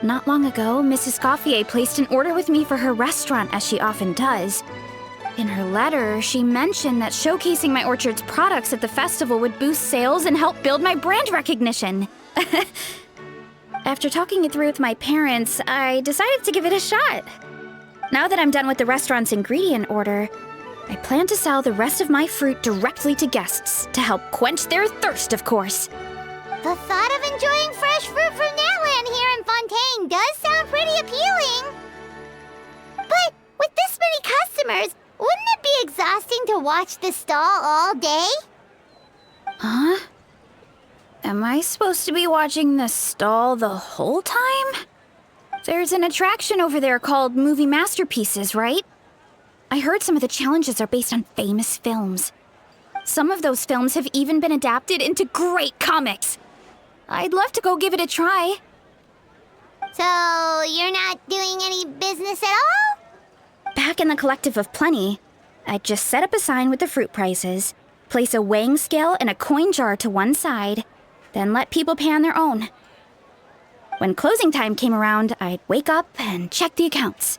Speaker 4: Not long ago, Mrs. Coiffier placed an order with me for her restaurant, as she often does.
Speaker 8: In her letter, she mentioned that showcasing my orchard's products at the festival would boost sales and help build my brand recognition. After talking it through with my parents, I decided to give it a shot. Now that I'm done with the restaurant's ingredient order, I plan to sell the rest of my fruit directly to guests to help quench their thirst, of course.
Speaker 2: The thought of enjoying fresh fruit from Natlan here in Fontaine does sound pretty appealing. But with this many customers, wouldn't it be exhausting to watch the stall all day?
Speaker 8: Huh? Am I supposed to be watching the stall the whole time? There's an attraction over there called Movie Masterpieces, right? I heard some of the challenges are based on famous films. Some of those films have even been adapted into great comics. I'd love to go give it a try.
Speaker 2: So, you're not doing any business at all?
Speaker 8: Back in the Collective of Plenty, I'd just set up a sign with the fruit prices, place a weighing scale and a coin jar to one side, then let people pay on their own. When closing time came around, I'd wake up and check the accounts.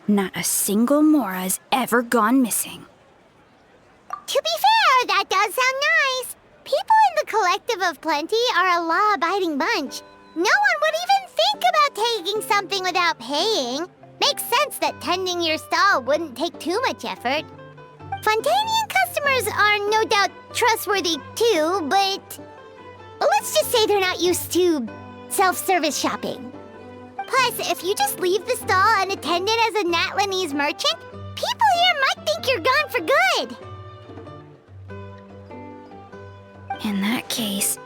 Speaker 8: Not a single Mora's ever gone missing.
Speaker 2: To be fair, that does sound nice. People in the Collective of Plenty are a law-abiding bunch. No one would even think about taking something without paying. Makes sense that tending your stall wouldn't take too much effort. Fontanian customers are no doubt trustworthy too, but let's just say they're not used to self-service shopping. Plus, if you just leave the stall unattended as a Natlanese merchant, people here might think you're gone for good.
Speaker 8: In that case,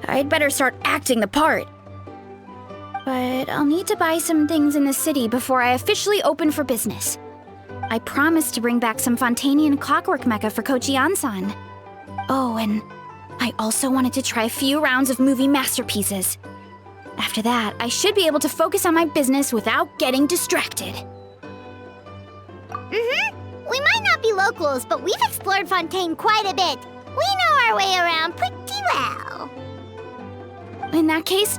Speaker 8: I'd better start acting the part. But I'll need to buy some things in the city before I officially open for business. I promised to bring back some Fontanian clockwork mecha for Kochi Ansan. Oh, and I also wanted to try a few rounds of movie masterpieces. After that, I should be able to focus on my business without getting distracted.
Speaker 2: We might not be locals, but we've explored Fontaine quite a bit. We know our way around pretty well.
Speaker 8: In that case,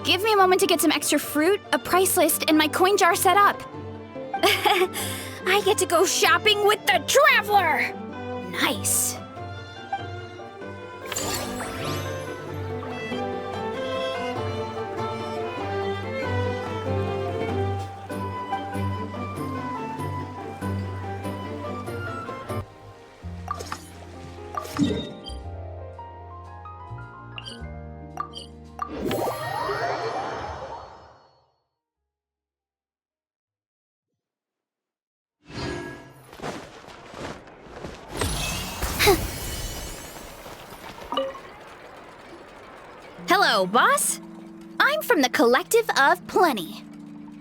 Speaker 8: give me a moment to get some extra fruit, a price list, and my coin jar set up. I get to go shopping with the Traveler! Nice. Hello, boss. I'm from the Collective of Plenty.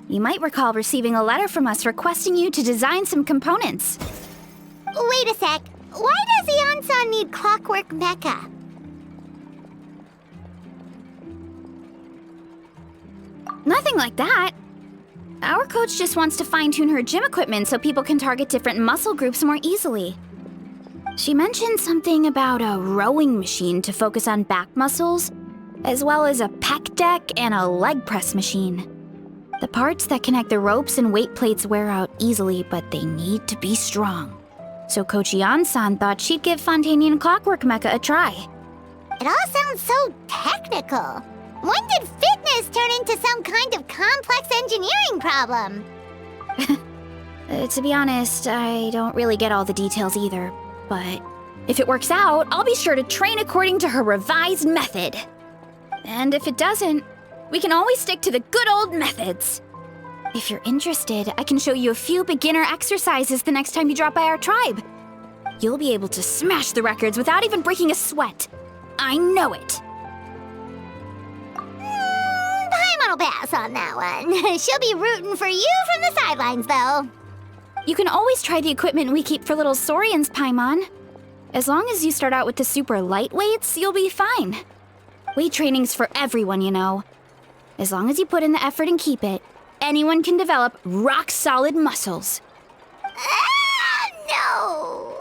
Speaker 8: You might recall receiving a letter from us requesting you to design some components.
Speaker 2: Wait a sec. Why does the Ansan need clockwork mecha?
Speaker 8: Nothing like that. Our coach just wants to fine-tune her gym equipment so people can target different muscle groups more easily. She mentioned something about a rowing machine to focus on back muscles, as well as a pec deck and a leg press machine. The parts that connect the ropes and weight plates wear out easily, but they need to be strong. So Kochi Ansan thought she'd give Fontanian Clockwork Mecha a try.
Speaker 2: It all sounds so technical. When did fitness turn into some kind of complex engineering problem?
Speaker 8: To be honest, I don't really get all the details either. But if it works out, I'll be sure to train according to her revised method. And if it doesn't, we can always stick to the good old methods. If you're interested, I can show you a few beginner exercises the next time you drop by our tribe. You'll be able to smash the records without even breaking a sweat. I know it.
Speaker 2: Paimon will pass on that one. She'll be rooting for you from the sidelines, though.
Speaker 8: You can always try the equipment we keep for little Saurians, Paimon. As long as you start out with the super lightweights, you'll be fine. Weight training's for everyone, you know. As long as you put in the effort and keep it, anyone can develop rock-solid muscles.
Speaker 2: No!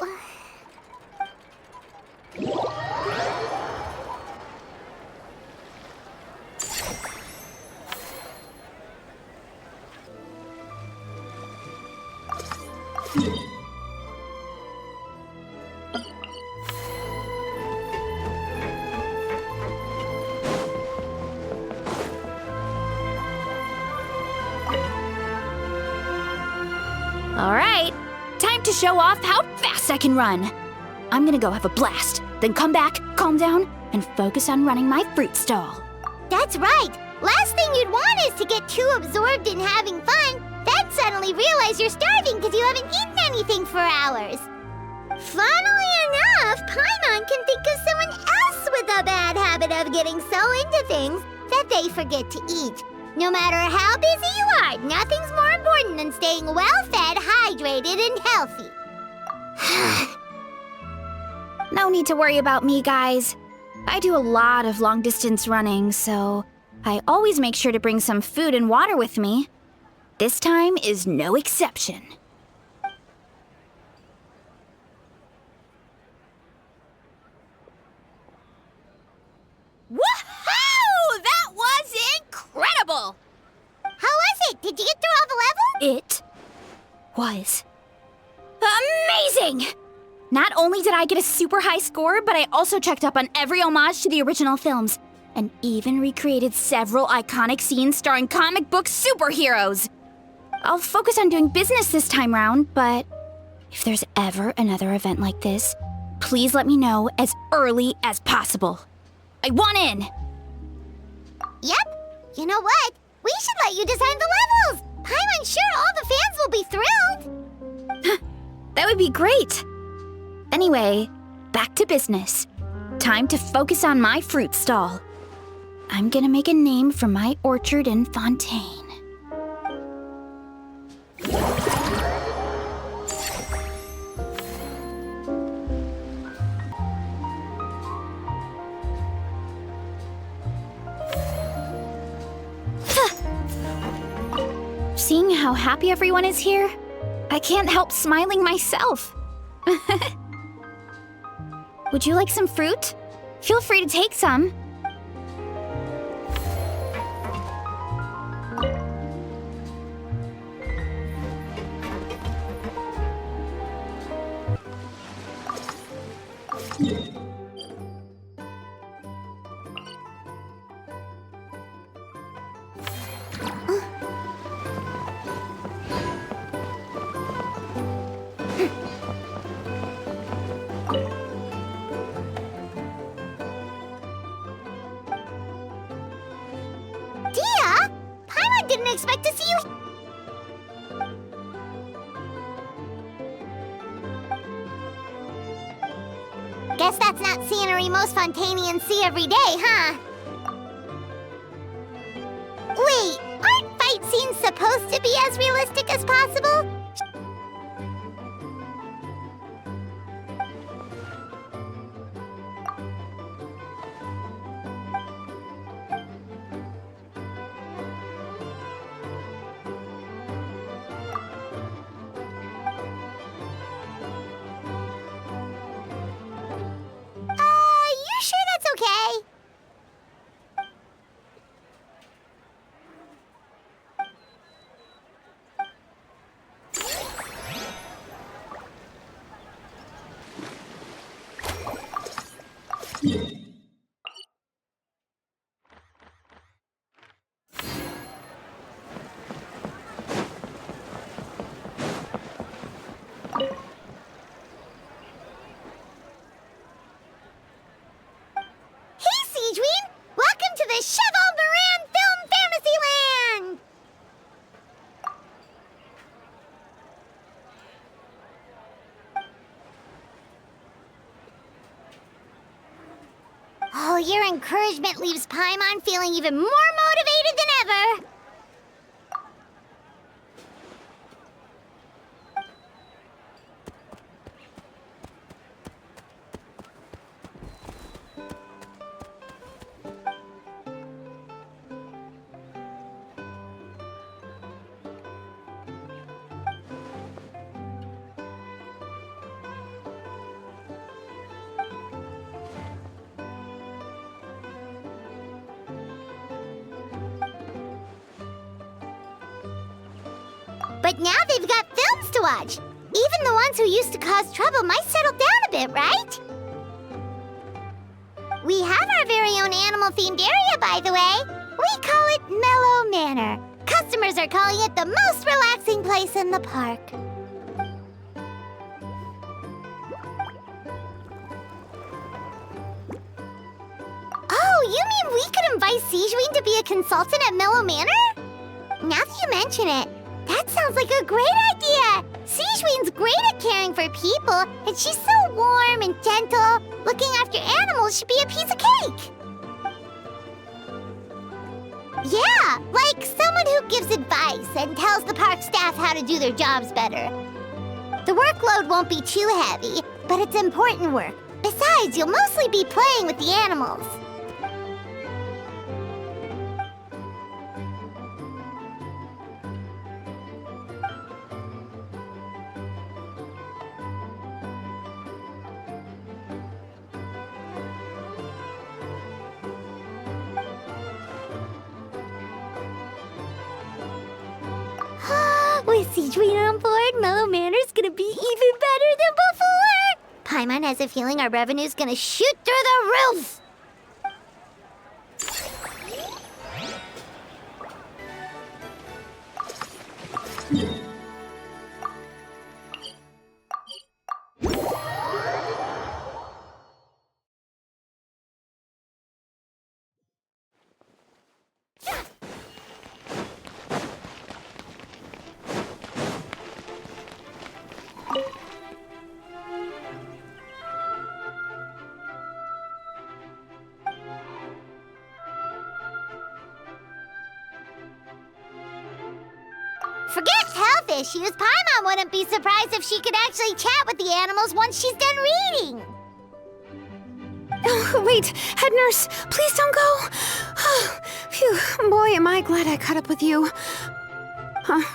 Speaker 8: All right, time to show off how fast I can run. I'm gonna go have a blast, then come back, calm down, and focus on running my fruit stall.
Speaker 2: That's right. Last thing you'd want is to get too absorbed in having fun, then suddenly realize you're starving because you haven't eaten anything for hours. Funnily enough, Paimon can think of someone else with a bad habit of getting so into things that they forget to eat. No matter how busy you are, nothing's more important than staying well-fed, hydrated, and healthy.
Speaker 8: No need to worry about me, guys. I do a lot of long-distance running, so I always make sure to bring some food and water with me. This time is no exception.
Speaker 4: Woohoo! That was incredible!
Speaker 2: How was it? Did you get through all the levels?
Speaker 8: It was amazing! Not only did I get a super high score, but I also checked up on every homage to the original films, and even recreated several iconic scenes starring comic book superheroes. I'll focus on doing business this time round, but if there's ever another event like this, please let me know as early as possible. I want in!
Speaker 2: Yep. You know what? We should let you design the levels. Paimon's sure all the fans will be thrilled.
Speaker 8: That would be great. Anyway, back to business. Time to focus on my fruit stall. I'm gonna make a name for my orchard in Fontaine. Seeing how happy everyone is here, I can't help smiling myself. Would you like some fruit? Feel free to take some.
Speaker 2: Dia? Paimon didn't expect to see you. Guess that's not scenery most Fontainians see every day, huh? Wait, aren't fight scenes supposed to be as realistic as possible? You sure that's okay? Welcome to the Cheval Moran Film Fantasyland! Oh, your encouragement leaves Paimon feeling even more motivated than ever. But now they've got films to watch. Even the ones who used to cause trouble might settle down a bit, right? We have our very own animal-themed area, by the way. We call it Mellow Manor. Customers are calling it the most relaxing place in the park. mean we could invite Sijuin to be a consultant at Mellow Manor? Now that you mention it, that sounds like a great idea! Sijuin's great at caring for people, and she's so warm and gentle. Looking after animals should be a piece of cake! Yeah, like someone who gives advice and tells the park staff how to do their jobs better. The workload won't be too heavy, but it's important work. Besides, you'll mostly be playing with the animals. With Sijuin on board, Mellow Manor's gonna be even better than before! Paimon has a feeling our revenue's gonna shoot through the roof! Forget health issues, Paimon wouldn't be surprised if she could actually chat with the animals once she's done reading.
Speaker 4: Oh, wait, head nurse, please don't go. Phew, boy, am I glad I caught up with you.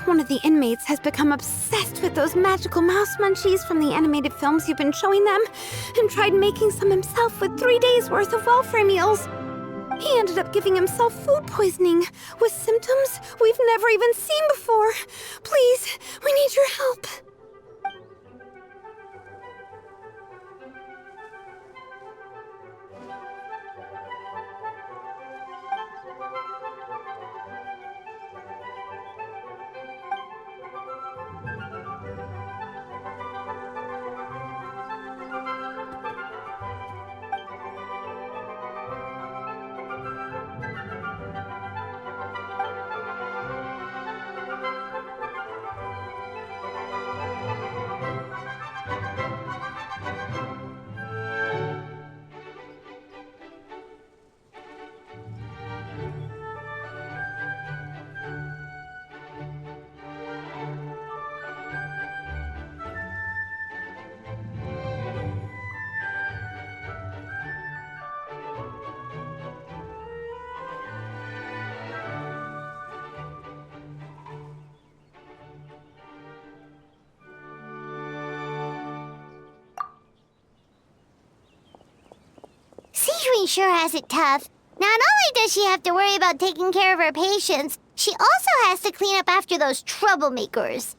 Speaker 4: One of the inmates has become obsessed with those magical mouse munchies from the animated films you've been showing them, and tried making some himself with 3 days' worth of welfare meals. He ended up giving himself food poisoning, with symptoms we've never even seen before. Please, we need your help.
Speaker 2: Sijuin sure has it tough. Not only does she have to worry about taking care of her patients, she also has to clean up after those troublemakers.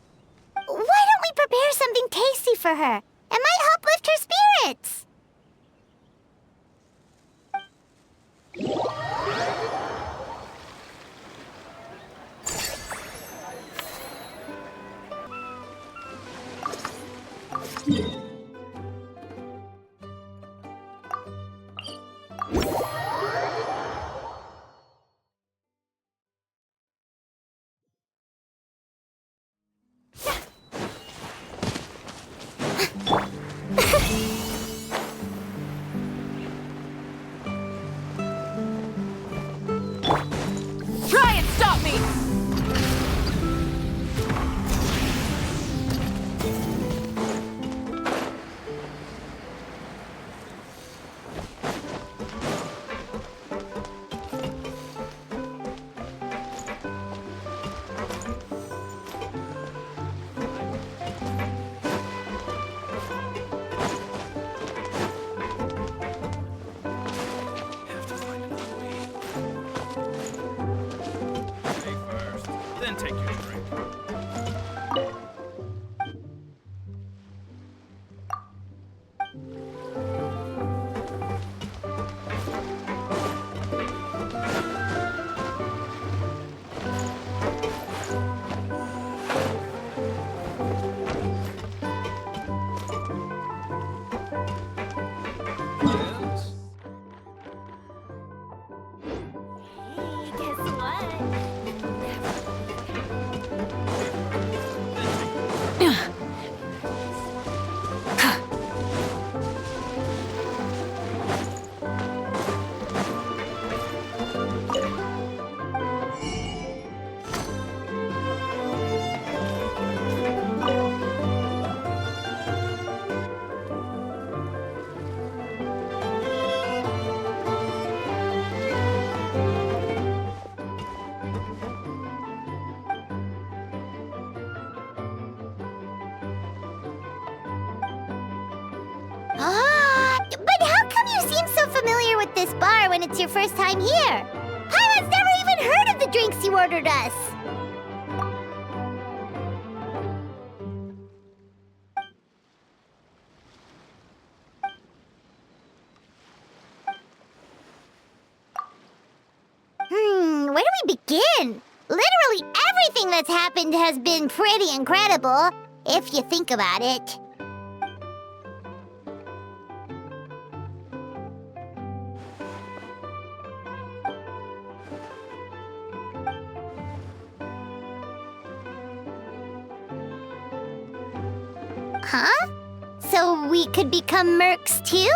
Speaker 2: Why don't we prepare something tasty for her? It might help lift her spirits.
Speaker 4: Try and stop me!
Speaker 9: Then take your drink. Yes?
Speaker 2: bar when it's your first time here. Paimon's never even heard of the drinks you ordered us. Where do we begin? Literally everything that's happened has been pretty incredible, if you think about it. Huh? So we could become mercs too?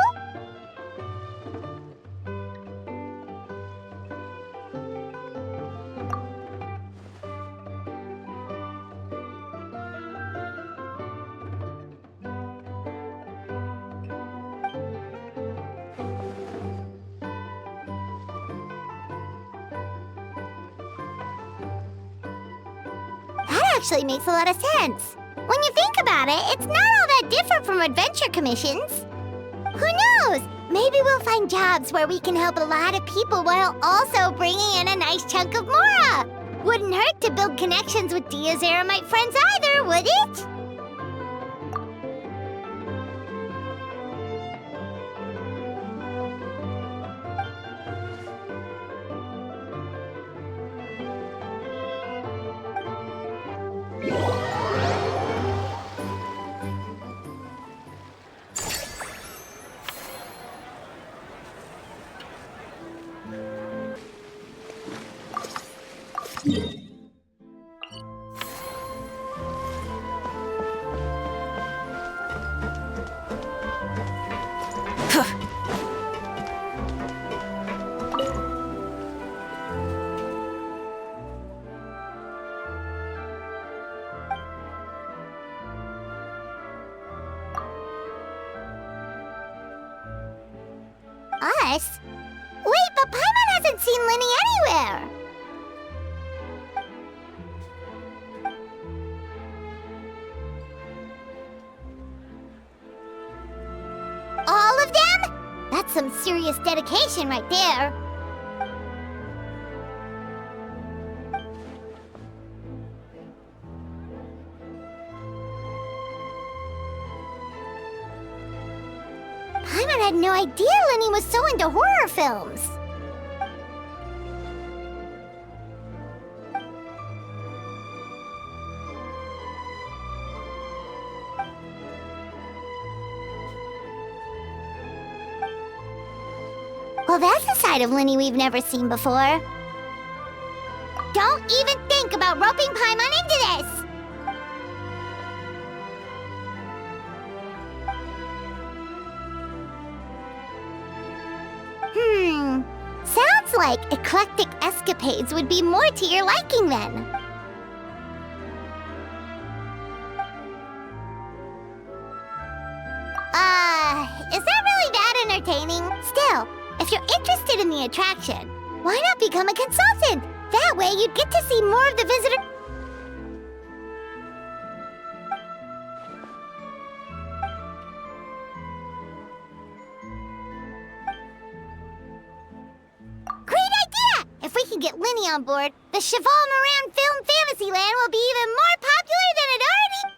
Speaker 2: That actually makes a lot of sense. When you think about it, it's not all that different from adventure commissions. Who knows? Maybe we'll find jobs where we can help a lot of people while also bringing in a nice chunk of Mora. Wouldn't hurt to build connections with Dia's Eremite friends either, would it? Us? Wait, but Paimon hasn't seen Linny anywhere! All of them? That's some serious dedication right there. Paimon had no idea Linny was so into horror films. Well, that's a side of Linny we've never seen before. Don't even think about roping Paimon into this! Sounds like eclectic escapades would be more to your liking then. Is that really that entertaining? Still, if you're interested in the attraction, why not become a consultant? That way you'd get to see more of the visitor. Great idea! If we can get Linny on board, the Cheval Moran Film Fantasyland will be even more popular than it already...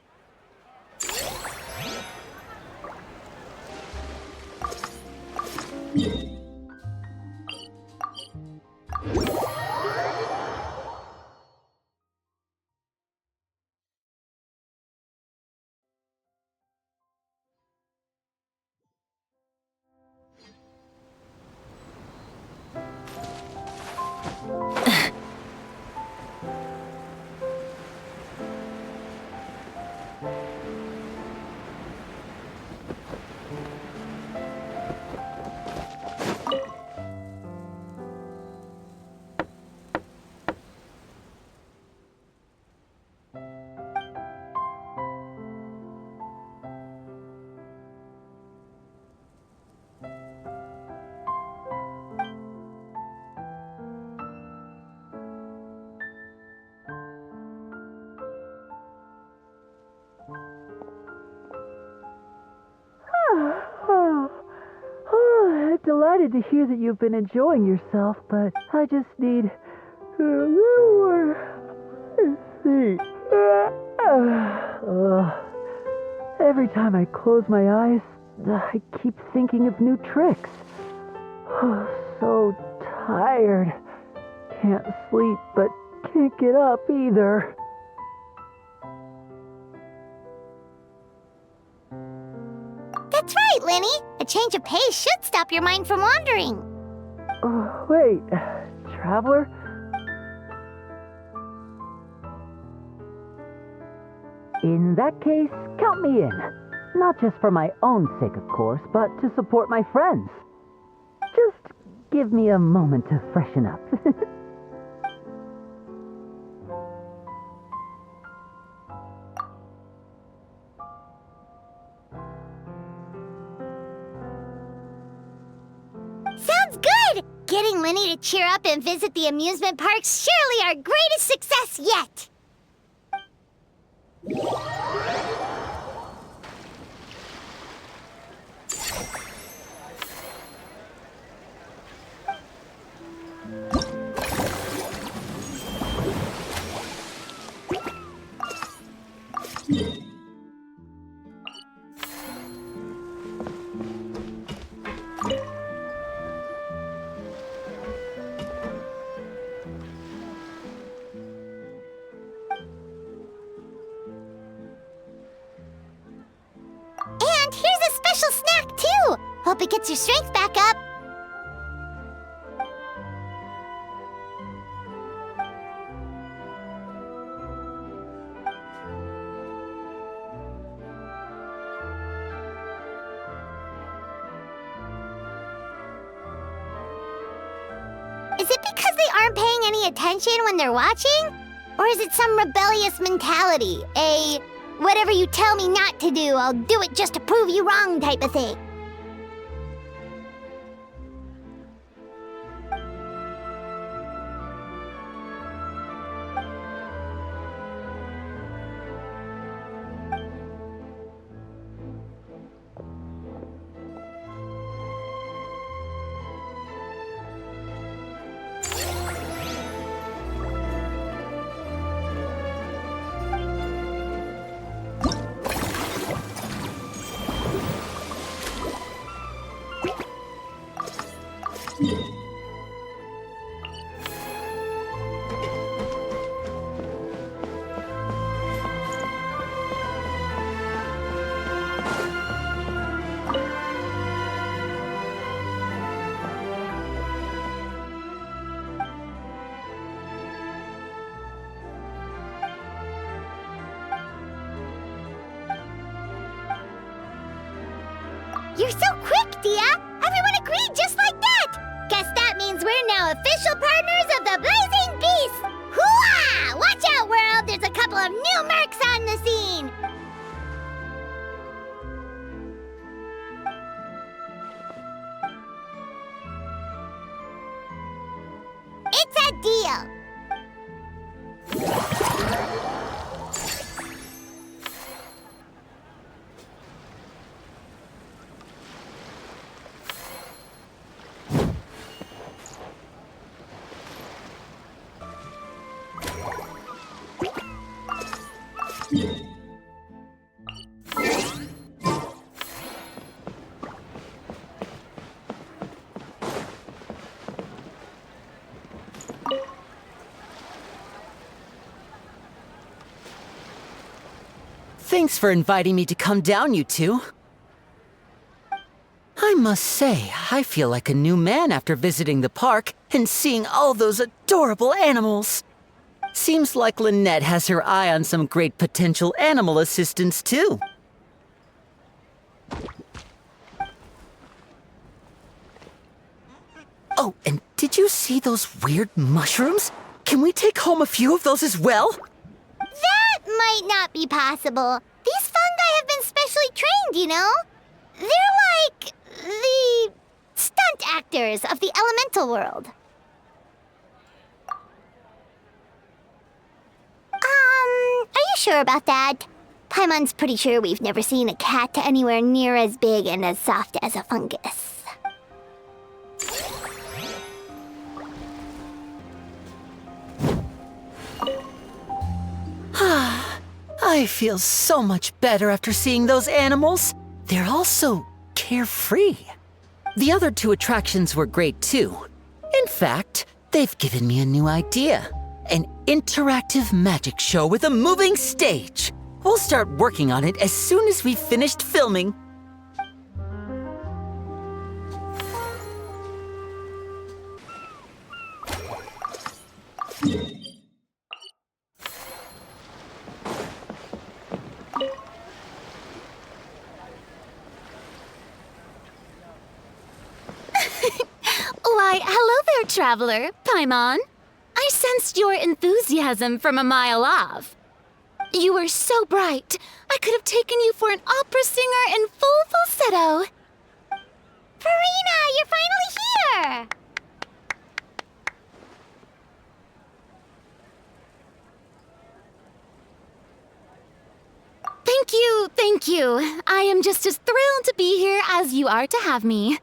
Speaker 10: excited to hear that you've been enjoying yourself, but I just need a little more sleep. Every time I close my eyes, I keep thinking of new tricks. So tired. Can't sleep, but can't get up either.
Speaker 2: That's right, Lenny. A change of pace should stop your mind from wandering.
Speaker 10: Wait, Traveler? In that case, count me in. Not just for my own sake, of course, but to support my friends. Just give me a moment to freshen up.
Speaker 2: Sounds good! Getting Lenny to cheer up and visit the amusement park's surely our greatest success yet! And here's a special snack, too! Hope it gets your strength back up. Is it because they aren't paying any attention when they're watching? Or is it some rebellious mentality? A whatever you tell me not to do, I'll do it just to prove you wrong type of thing? You're so quick, Dia! Everyone agreed just like that! Guess that means we're now official partners of the Blazing Beast! Hooah! Watch out, world! There's a couple of new mercs on the scene! It's a deal!
Speaker 11: Thanks for inviting me to come down, you two. I must say, I feel like a new man after visiting the park and seeing all those adorable animals. Seems like Lynette has her eye on some great potential animal assistants, too. Oh, and did you see those weird mushrooms? Can we take home a few of those as well?
Speaker 2: That might not be possible. These fungi have been specially trained, you know? They're like the stunt actors of the elemental world. Are you sure about that? Paimon's pretty sure we've never seen a cat anywhere near as big and as soft as a fungus.
Speaker 11: I feel so much better after seeing those animals. They're all so carefree. The other two attractions were great too. In fact, they've given me a new idea. An interactive magic show with a moving stage. We'll start working on it as soon as we've finished filming.
Speaker 4: Why, hello there, traveler, Paimon. I sensed your enthusiasm from a mile off. You were so bright, I could have taken you for an opera singer in full falsetto.
Speaker 2: Farina, you're finally here!
Speaker 4: Thank you. I am just as thrilled to be here as you are to have me.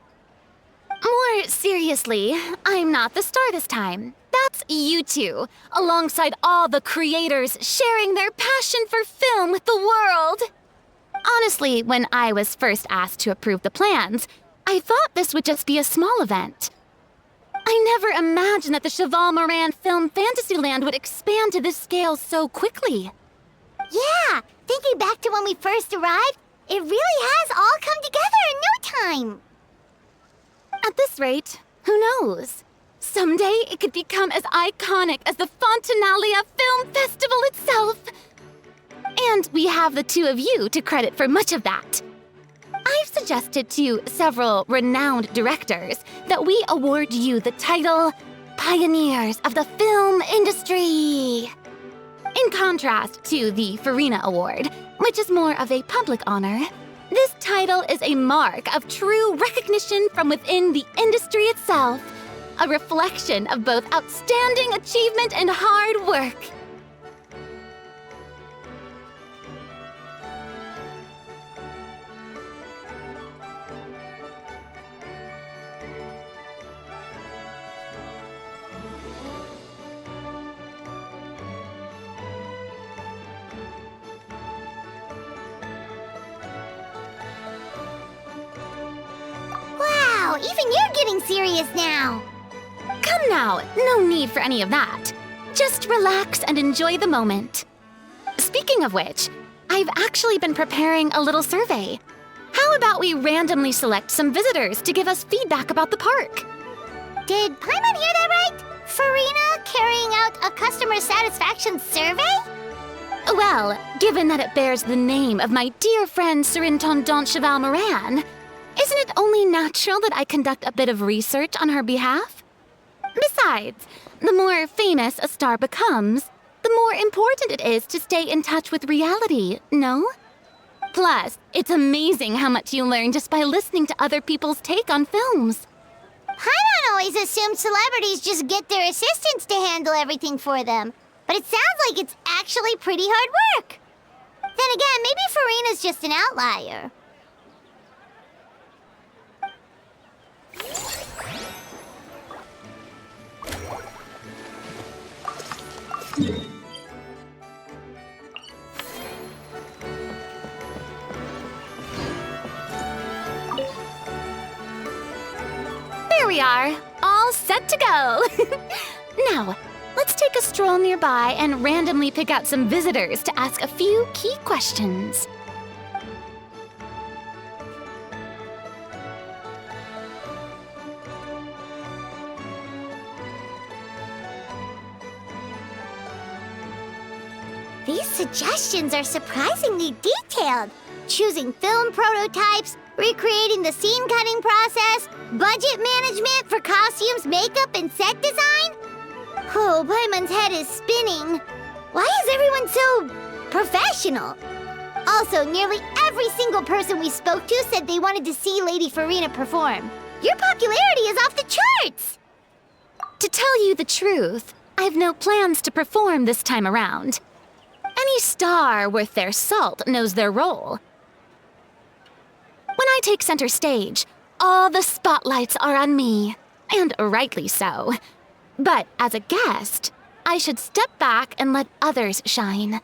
Speaker 4: More seriously, I'm not the star this time. That's you two, alongside all the creators sharing their passion for film with the world. Honestly, when I was first asked to approve the plans, I thought this would just be a small event. I never imagined that the Cheval Moran Film Fantasyland would expand to this scale so quickly.
Speaker 2: Yeah, thinking back to when we first arrived, it really has all come together in no time.
Speaker 4: At this rate, who knows? Someday it could become as iconic as the Fontanalia Film Festival itself. And we have the two of you to credit for much of that. I've suggested to several renowned directors that we award you the title Pioneers of the Film Industry. In contrast to the Farina Award, which is more of a public honor, this title is a mark of true recognition from within the industry itself, a reflection of both outstanding achievement and hard work.
Speaker 2: Wow, even you're getting serious now.
Speaker 4: Come now, no need for any of that. Just relax and enjoy the moment. Speaking of which, I've actually been preparing a little survey. How about we randomly select some visitors to give us feedback about the park?
Speaker 2: Did Paimon hear that right? Farina carrying out a customer satisfaction survey?
Speaker 4: Well, given that it bears the name of my dear friend Surintendant Cheval Moran, isn't it only natural that I conduct a bit of research on her behalf? Besides, the more famous a star becomes, the more important it is to stay in touch with reality, no? Plus, it's amazing how much you learn just by listening to other people's take on films.
Speaker 2: Paimon always assumed celebrities just get their assistants to handle everything for them. But it sounds like it's actually pretty hard work. Then again, maybe Farina's just an outlier.
Speaker 4: There we are, all set to go. Now, let's take a stroll nearby and randomly pick out some visitors to ask a few key questions.
Speaker 2: These suggestions are surprisingly detailed. Choosing film prototypes, recreating the scene cutting process, budget management for costumes, makeup, and set design. Oh, Paimon's head is spinning. Why is everyone so professional? Also, nearly every single person we spoke to said they wanted to see Lady Farina perform. Your popularity is off the charts!
Speaker 4: To tell you the truth, I've no plans to perform this time around. Any star worth their salt knows their role. When I take center stage, all the spotlights are on me, and rightly so. But as a guest, I should step back and let others shine.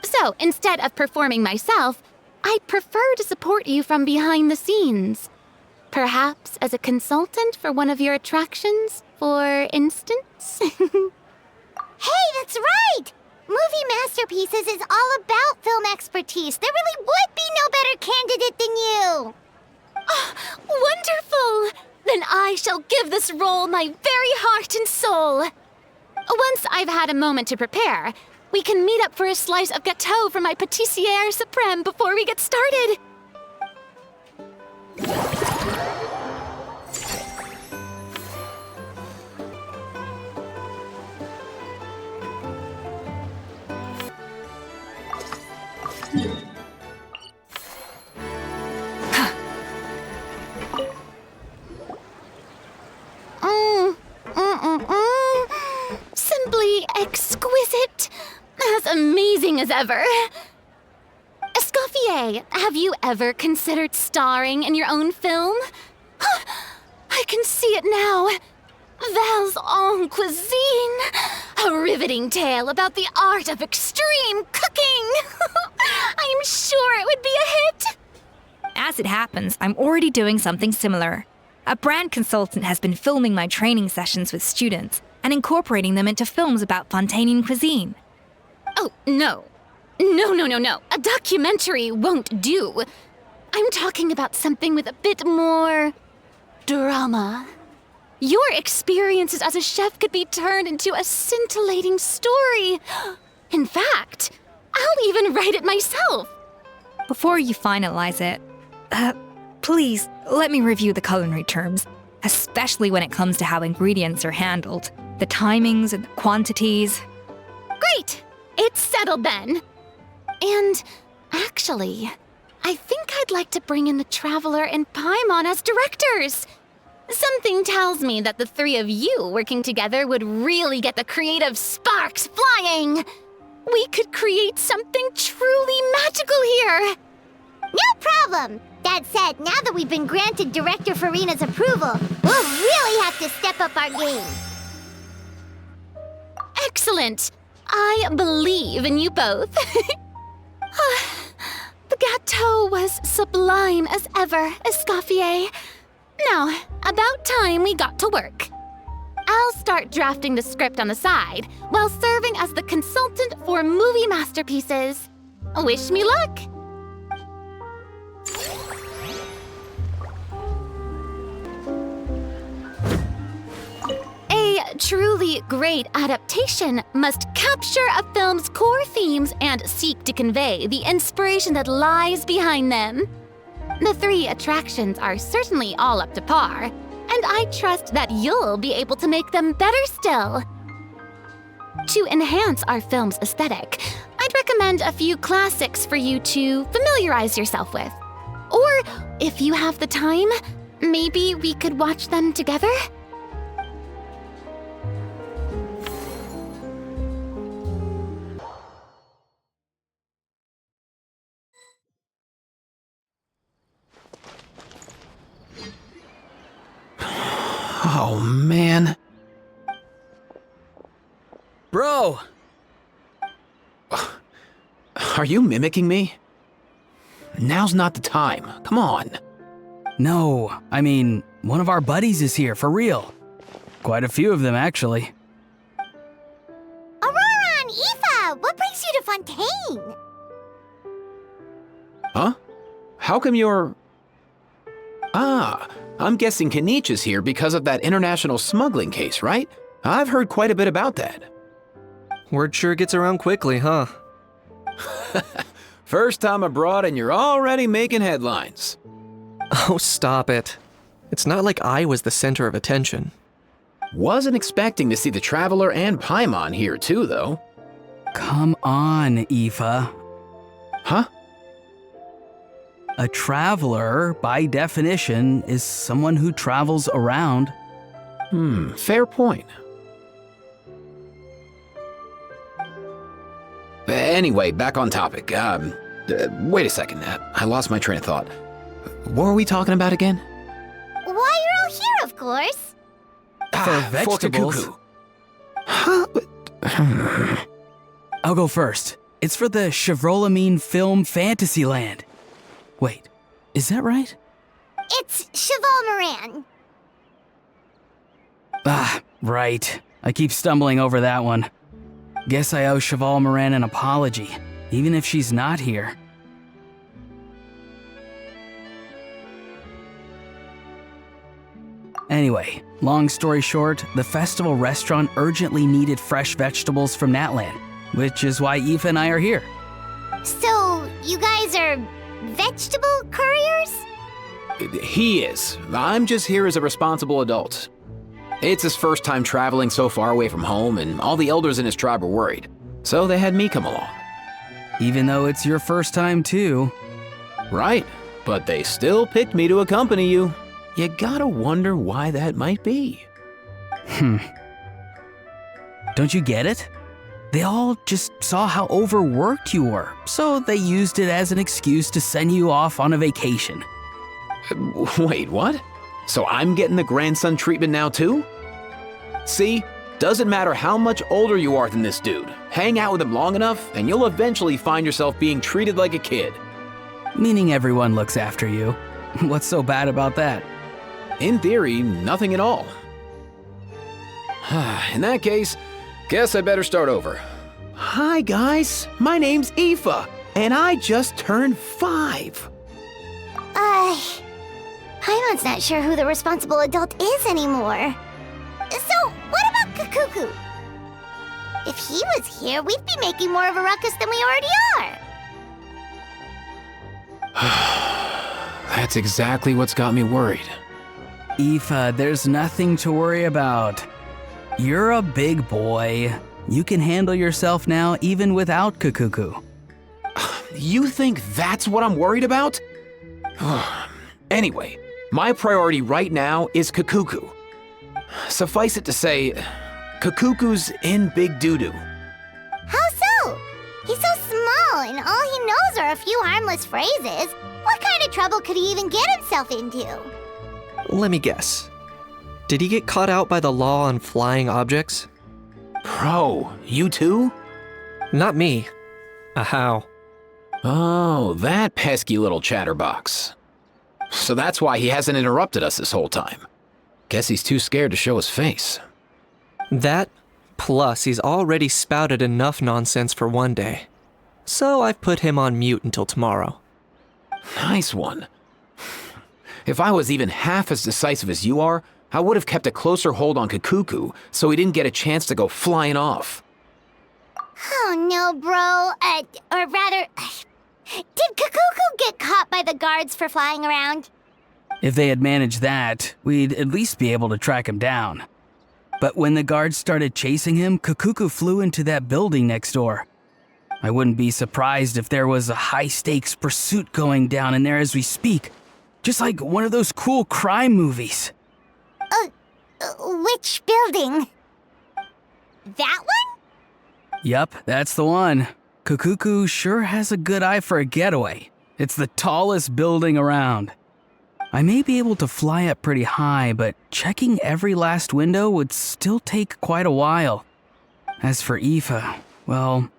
Speaker 4: So, instead of performing myself, I'd prefer to support you from behind the scenes. Perhaps as a consultant for one of your attractions, for instance?
Speaker 2: Hey, that's right! Movie Masterpieces is all about film expertise. There really would be no better candidate than you!
Speaker 4: Oh, wonderful! Then I shall give this role my very heart and soul. Once I've had a moment to prepare, we can meet up for a slice of gâteau from my pâtissière suprême before we get started. Simply exquisite. As amazing as ever. Escoffier, have you ever considered starring in your own film? I can see it now. Val's en cuisine. A riveting tale about the art of extreme cooking. I'm sure it would be a hit.
Speaker 6: As it happens, I'm already doing something similar. A brand consultant has been filming my training sessions with students and incorporating them into films about Fontanian cuisine.
Speaker 4: Oh, no. No. A documentary won't do. I'm talking about something with a bit more drama. Your experiences as a chef could be turned into a scintillating story. In fact, I'll even write it myself.
Speaker 6: Before you finalize it, please let me review the culinary terms, especially when it comes to how ingredients are handled, the timings and the quantities.
Speaker 4: Great! It's settled then. And actually, I think I'd like to bring in the Traveler and Paimon as directors. Something tells me that the three of you working together would really get the creative sparks flying. We could create something truly magical here.
Speaker 2: No problem! That said, now that we've been granted Director Farina's approval, we'll really have to step up our game.
Speaker 4: Excellent! I believe in you both. The gâteau was sublime as ever, Escoffier. Now, about time we got to work. I'll start drafting the script on the side while serving as the consultant for movie masterpieces. Wish me luck! A truly great adaptation must capture a film's core themes and seek to convey the inspiration that lies behind them. The three attractions are certainly all up to par, and I trust that you'll be able to make them better still. To enhance our film's aesthetic, I'd recommend a few classics for you to familiarize yourself with. Or, if you have the time, maybe we could watch them together?
Speaker 12: Oh, man.
Speaker 7: Bro!
Speaker 12: Are you mimicking me? Now's not the time. Come on.
Speaker 7: No, I mean, one of our buddies is here, for real. Quite a few of them, actually.
Speaker 2: Aurora and Aoife, what brings you to Fontaine?
Speaker 12: Huh? How come you're... Ah, I'm guessing Kanich is here because of that international smuggling case, right? I've heard quite a bit about that.
Speaker 3: Word sure gets around quickly, huh?
Speaker 12: First time abroad and you're already making headlines.
Speaker 3: Oh, stop it. It's not like I was the center of attention.
Speaker 12: Wasn't expecting to see the Traveler and Paimon here too, though.
Speaker 7: Come on, Aoife.
Speaker 12: Huh?
Speaker 7: A traveler, by definition, is someone who travels around.
Speaker 12: Fair point. Anyway, back on topic. Wait a second. I lost my train of thought. What were we talking about again?
Speaker 2: Why, you're all here, of course.
Speaker 7: For vegetables.
Speaker 12: Huh?
Speaker 7: I'll go first. It's for the Chevrolamine Film Fantasyland. Wait, is that right?
Speaker 2: It's Cheval Moran.
Speaker 7: Ah, right. I keep stumbling over that one. Guess I owe Cheval Moran an apology, even if she's not here. Anyway, long story short, the festival restaurant urgently needed fresh vegetables from Natlan, which is why Aoife and I are here.
Speaker 2: So, you guys are vegetable couriers?
Speaker 12: He is. I'm just here as a responsible adult. It's his first time traveling so far away from home, and all the elders in his tribe were worried. So they had me come along.
Speaker 7: Even though it's your first time too.
Speaker 12: Right, but they still picked me to accompany you. You gotta wonder why that might be.
Speaker 7: Don't you get it? They all just saw how overworked you were, so they used it as an excuse to send you off on a vacation.
Speaker 12: Wait, what? So I'm getting the grandson treatment now too? See, doesn't matter how much older you are than this dude. Hang out with him long enough, and you'll eventually find yourself being treated like a kid.
Speaker 7: Meaning everyone looks after you. What's so bad about that?
Speaker 12: In theory, nothing at all. In that case, guess I better start over. Hi guys, my name's Aoife, and I just turned 5.
Speaker 2: Paimon's not sure who the responsible adult is anymore. So, what about Kakuku? If he was here, we'd be making more of a ruckus than we already are.
Speaker 12: That's exactly what's got me worried.
Speaker 7: Aoife, there's nothing to worry about. You're a big boy. You can handle yourself now even without Kakuku.
Speaker 12: You think that's what I'm worried about? Anyway, my priority right now is Kakuku. Suffice it to say, Kakuku's in big doo-doo.
Speaker 2: How so? He's so small, and all he knows are a few harmless phrases. What kind of trouble could he even get himself into?
Speaker 3: Let me guess. Did he get caught out by the law on flying objects?
Speaker 12: Bro, you too?
Speaker 3: Not me. How?
Speaker 12: Oh, that pesky little chatterbox. So that's why he hasn't interrupted us this whole time. Guess he's too scared to show his face.
Speaker 3: That, plus he's already spouted enough nonsense for one day. So I've put him on mute until tomorrow.
Speaker 12: Nice one. If I was even half as decisive as you are, I would have kept a closer hold on Kakuku so he didn't get a chance to go flying off.
Speaker 2: Oh no, bro. Or rather, did Kakuku get caught by the guards for flying around?
Speaker 7: If they had managed that, we'd at least be able to track him down. But when the guards started chasing him, Kakuku flew into that building next door. I wouldn't be surprised if there was a high-stakes pursuit going down in there as we speak. Just like one of those cool crime movies.
Speaker 2: Which building? That one?
Speaker 7: Yup, that's the one. Kakuku sure has a good eye for a getaway. It's the tallest building around. I may be able to fly up pretty high, but checking every last window would still take quite a while. As for Aoife, well,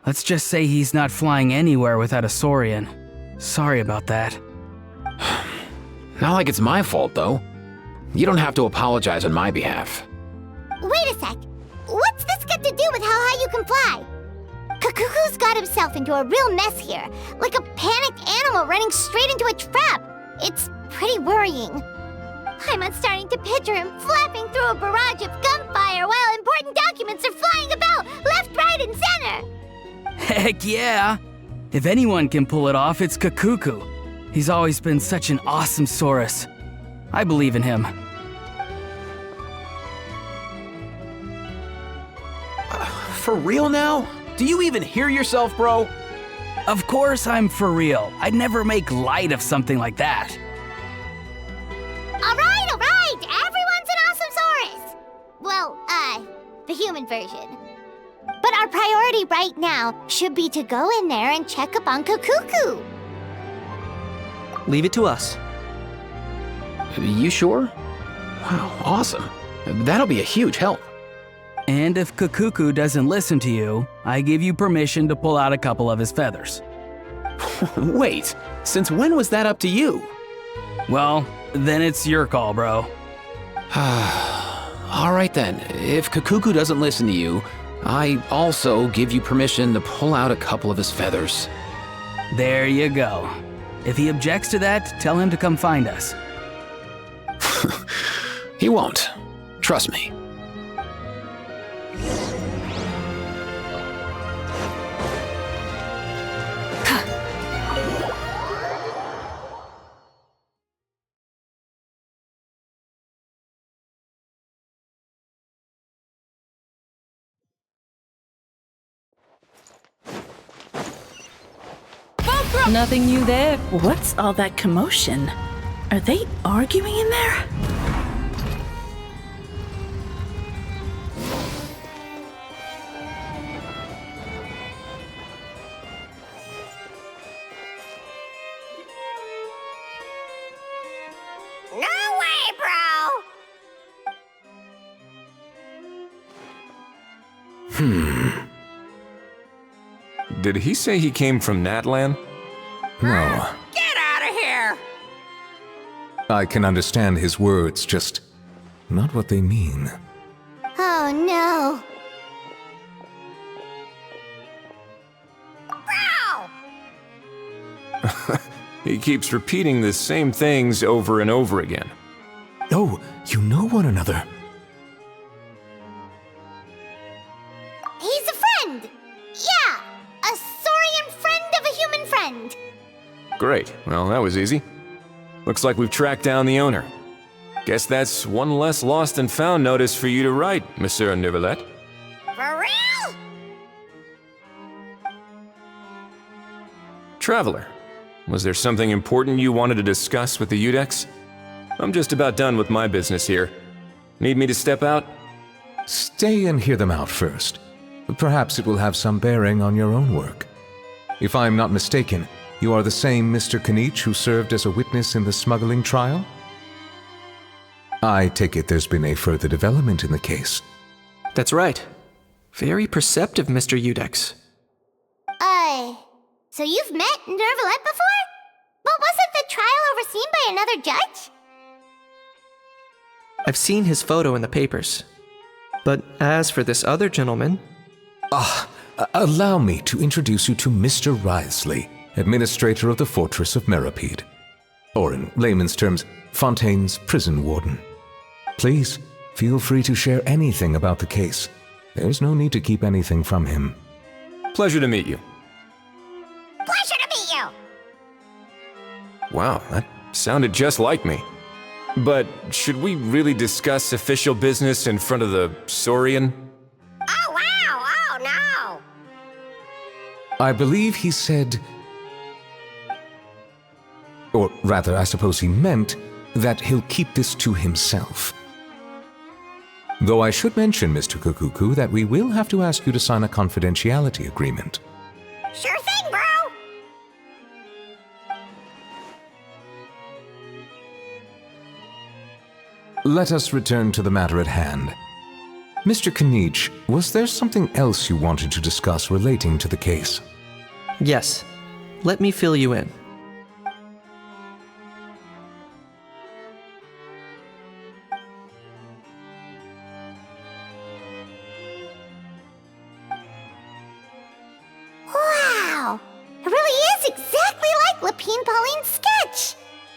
Speaker 7: let's just say he's not flying anywhere without a Saurian. Sorry about that.
Speaker 12: Not like it's my fault, though. You don't have to apologize on my behalf.
Speaker 2: Wait a sec. What's this got to do with how high you can fly? Kakuku's got himself into a real mess here, like a panicked animal running straight into a trap. It's pretty worrying. I'm starting to picture him flapping through a barrage of gunfire while important documents are flying about left, right, and center.
Speaker 7: Heck yeah! If anyone can pull it off, it's Kakuku. He's always been such an awesome Saurus. I believe in him.
Speaker 12: For real now? Do you even hear yourself, bro?
Speaker 7: Of course I'm for real. I'd never make light of something like that.
Speaker 2: All right! Everyone's an awesome Saurus! Well, the human version. But our priority right now should be to go in there and check up on Kakuku.
Speaker 3: Leave it to us.
Speaker 12: You sure? Wow, awesome. That'll be a huge help.
Speaker 7: And if Kukuku doesn't listen to you, I give you permission to pull out a couple of his feathers.
Speaker 12: Wait, since when was that up to you?
Speaker 7: Well, then it's your call, bro.
Speaker 12: All right then, if Kukuku doesn't listen to you, I also give you permission to pull out a couple of his feathers.
Speaker 7: There you go. If he objects to that, tell him to come find us.
Speaker 12: He won't. Trust me.
Speaker 13: Nothing new there. What's all that commotion? Are they arguing in there?
Speaker 2: No way, bro!
Speaker 14: Did he say he came from Natlan?
Speaker 15: No.
Speaker 2: Get out of here!
Speaker 15: I can understand his words, just not what they mean.
Speaker 2: Oh no. Bro!
Speaker 14: He keeps repeating the same things over and over again.
Speaker 15: Oh, you know one another.
Speaker 2: He's a friend! Yeah! A saurian friend of a human friend!
Speaker 14: Great, well that was easy. Looks like we've tracked down the owner. Guess that's one less lost and found notice for you to write, Monsieur Neuvillette.
Speaker 2: For real?
Speaker 14: Traveler, was there something important you wanted to discuss with the Udex? I'm just about done with my business here. Need me to step out?
Speaker 15: Stay and hear them out first. Perhaps it will have some bearing on your own work. If I'm not mistaken, you are the same Mr. Kanich who served as a witness in the smuggling trial? I take it there's been a further development in the case.
Speaker 3: That's right. Very perceptive, Mr. Udex.
Speaker 2: So you've met Neuvillette before? But wasn't the trial overseen by another judge?
Speaker 3: I've seen his photo in the papers. But as for this other gentleman...
Speaker 15: Allow me to introduce you to Mr. Wriothesley, administrator of the Fortress of Meripede. Or in layman's terms, Fontaine's prison warden. Please, feel free to share anything about the case. There's no need to keep anything from him.
Speaker 14: Pleasure to meet you.
Speaker 2: Pleasure to meet you!
Speaker 14: Wow, that sounded just like me. But should we really discuss official business in front of the Saurian?
Speaker 2: Oh wow! Oh no!
Speaker 15: I believe he said... Or rather, I suppose he meant that he'll keep this to himself. Though I should mention, Mr. Kukuku, that we will have to ask you to sign a confidentiality agreement.
Speaker 2: Sure thing, bro!
Speaker 15: Let us return to the matter at hand. Mr. Kanich, was there something else you wanted to discuss relating to the case?
Speaker 3: Yes. Let me fill you in.
Speaker 2: Wow! It really is exactly like Lapine Pauline's sketch!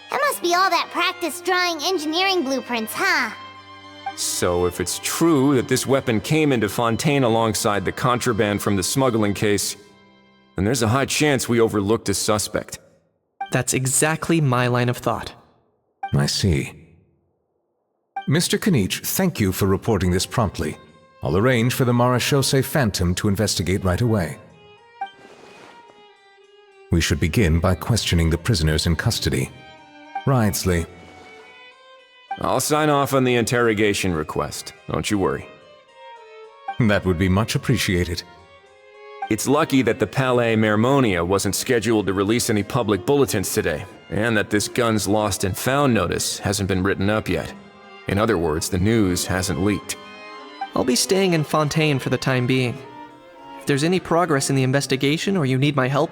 Speaker 2: That must be all that practice drawing engineering blueprints, huh?
Speaker 14: So if it's true that this weapon came into Fontaine alongside the contraband from the smuggling case, then there's a high chance we overlooked a suspect.
Speaker 3: That's exactly my line of thought.
Speaker 15: I see. Mr. Kanich, thank you for reporting this promptly. I'll arrange for the Marechaussee Phantom to investigate right away. We should begin by questioning the prisoners in custody. Wriothesley.
Speaker 14: I'll sign off on the interrogation request, don't you worry.
Speaker 15: That would be much appreciated.
Speaker 14: It's lucky that the Palais Mermonia wasn't scheduled to release any public bulletins today, and that this gun's lost and found notice hasn't been written up yet. In other words, the news hasn't leaked.
Speaker 3: I'll be staying in Fontaine for the time being. If there's any progress in the investigation or you need my help,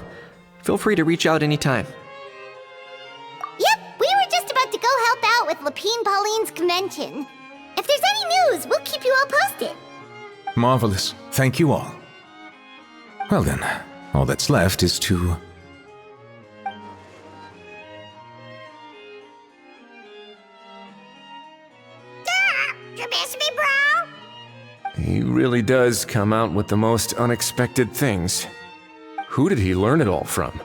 Speaker 3: feel free to reach out anytime.
Speaker 2: Yep, we were just about to go help out with Lapine Pauline's convention. If there's any news, we'll keep you all posted.
Speaker 15: Marvelous. Thank you all. Well then, all that's left is to...
Speaker 2: You miss me, bro?
Speaker 14: He really does come out with the most unexpected things. Who did he learn it all from?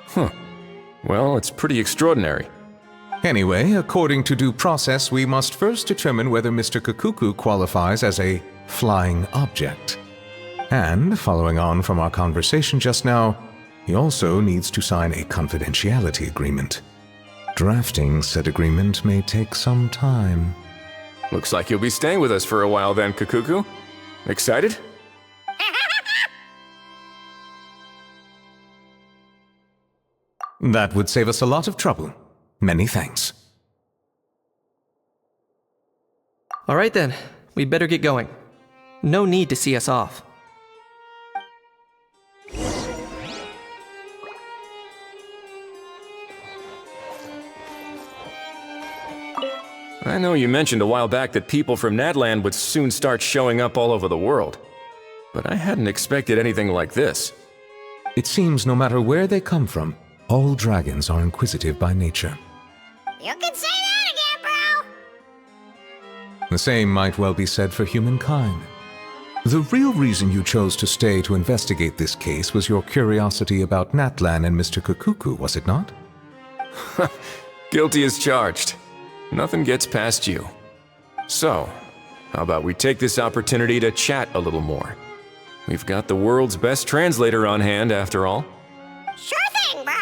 Speaker 14: Huh. Well, it's pretty extraordinary.
Speaker 15: Anyway, according to due process, we must first determine whether Mr. Kakuku qualifies as a flying object. And, following on from our conversation just now, he also needs to sign a confidentiality agreement. Drafting said agreement may take some time.
Speaker 14: Looks like you'll be staying with us for a while then, Kakuku. Excited?
Speaker 15: That would save us a lot of trouble. Many thanks.
Speaker 3: All right then, we better get going. No need to see us off.
Speaker 14: I know you mentioned a while back that people from Natlan would soon start showing up all over the world. But I hadn't expected anything like this.
Speaker 15: It seems no matter where they come from, all dragons are inquisitive by nature.
Speaker 2: You can say that again, bro!
Speaker 15: The same might well be said for humankind. The real reason you chose to stay to investigate this case was your curiosity about Natlan and Mr. Kakuku, was it not?
Speaker 14: Guilty as charged. Nothing gets past you. So, how about we take this opportunity to chat a little more? We've got the world's best translator on hand, after all.
Speaker 2: Sure thing, bro!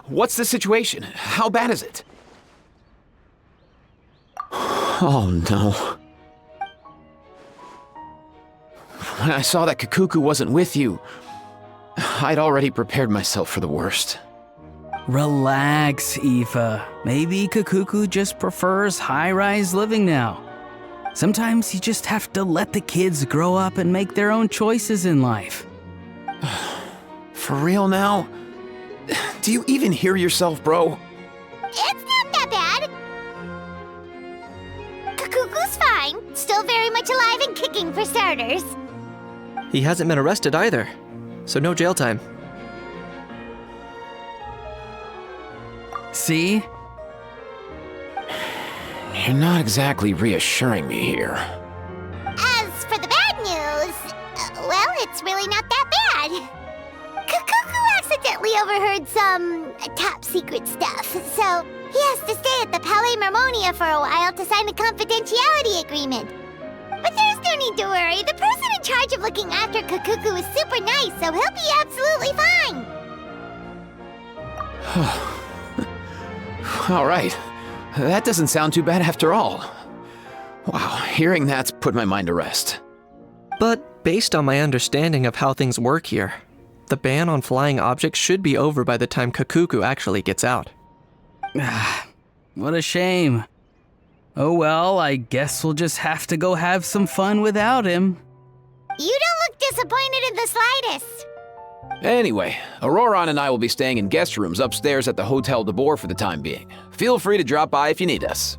Speaker 12: What's the situation? How bad is it? Oh no. When I saw that Kakuku wasn't with you, I'd already prepared myself for the worst.
Speaker 7: Relax, Aoife. Maybe Kakuku just prefers high-rise living now. Sometimes you just have to let the kids grow up and make their own choices in life.
Speaker 12: For real now? Do you even hear yourself, bro?
Speaker 2: It's not that bad. Kakuku's fine. Still very much alive and kicking for starters.
Speaker 3: He hasn't been arrested either, so no jail time.
Speaker 7: See?
Speaker 12: You're not exactly reassuring me here.
Speaker 2: As for the bad news, well, it's really not that bad. Kakuku accidentally overheard some top secret stuff, so he has to stay at the Palais Marmonia for a while to sign a confidentiality agreement. But there's no need to worry. The person in charge of looking after Kakuku is super nice, so he'll be absolutely fine.
Speaker 12: All right. That doesn't sound too bad after all. Wow, hearing that's put my mind to rest.
Speaker 3: But based on my understanding of how things work here, the ban on flying objects should be over by the time Kakuku actually gets out.
Speaker 7: What a shame. Oh well, I guess we'll just have to go have some fun without him.
Speaker 2: You don't look disappointed in the slightest.
Speaker 12: Anyway, Auroron and I will be staying in guest rooms upstairs at the Hotel de Boer for the time being. Feel free to drop by if you need us.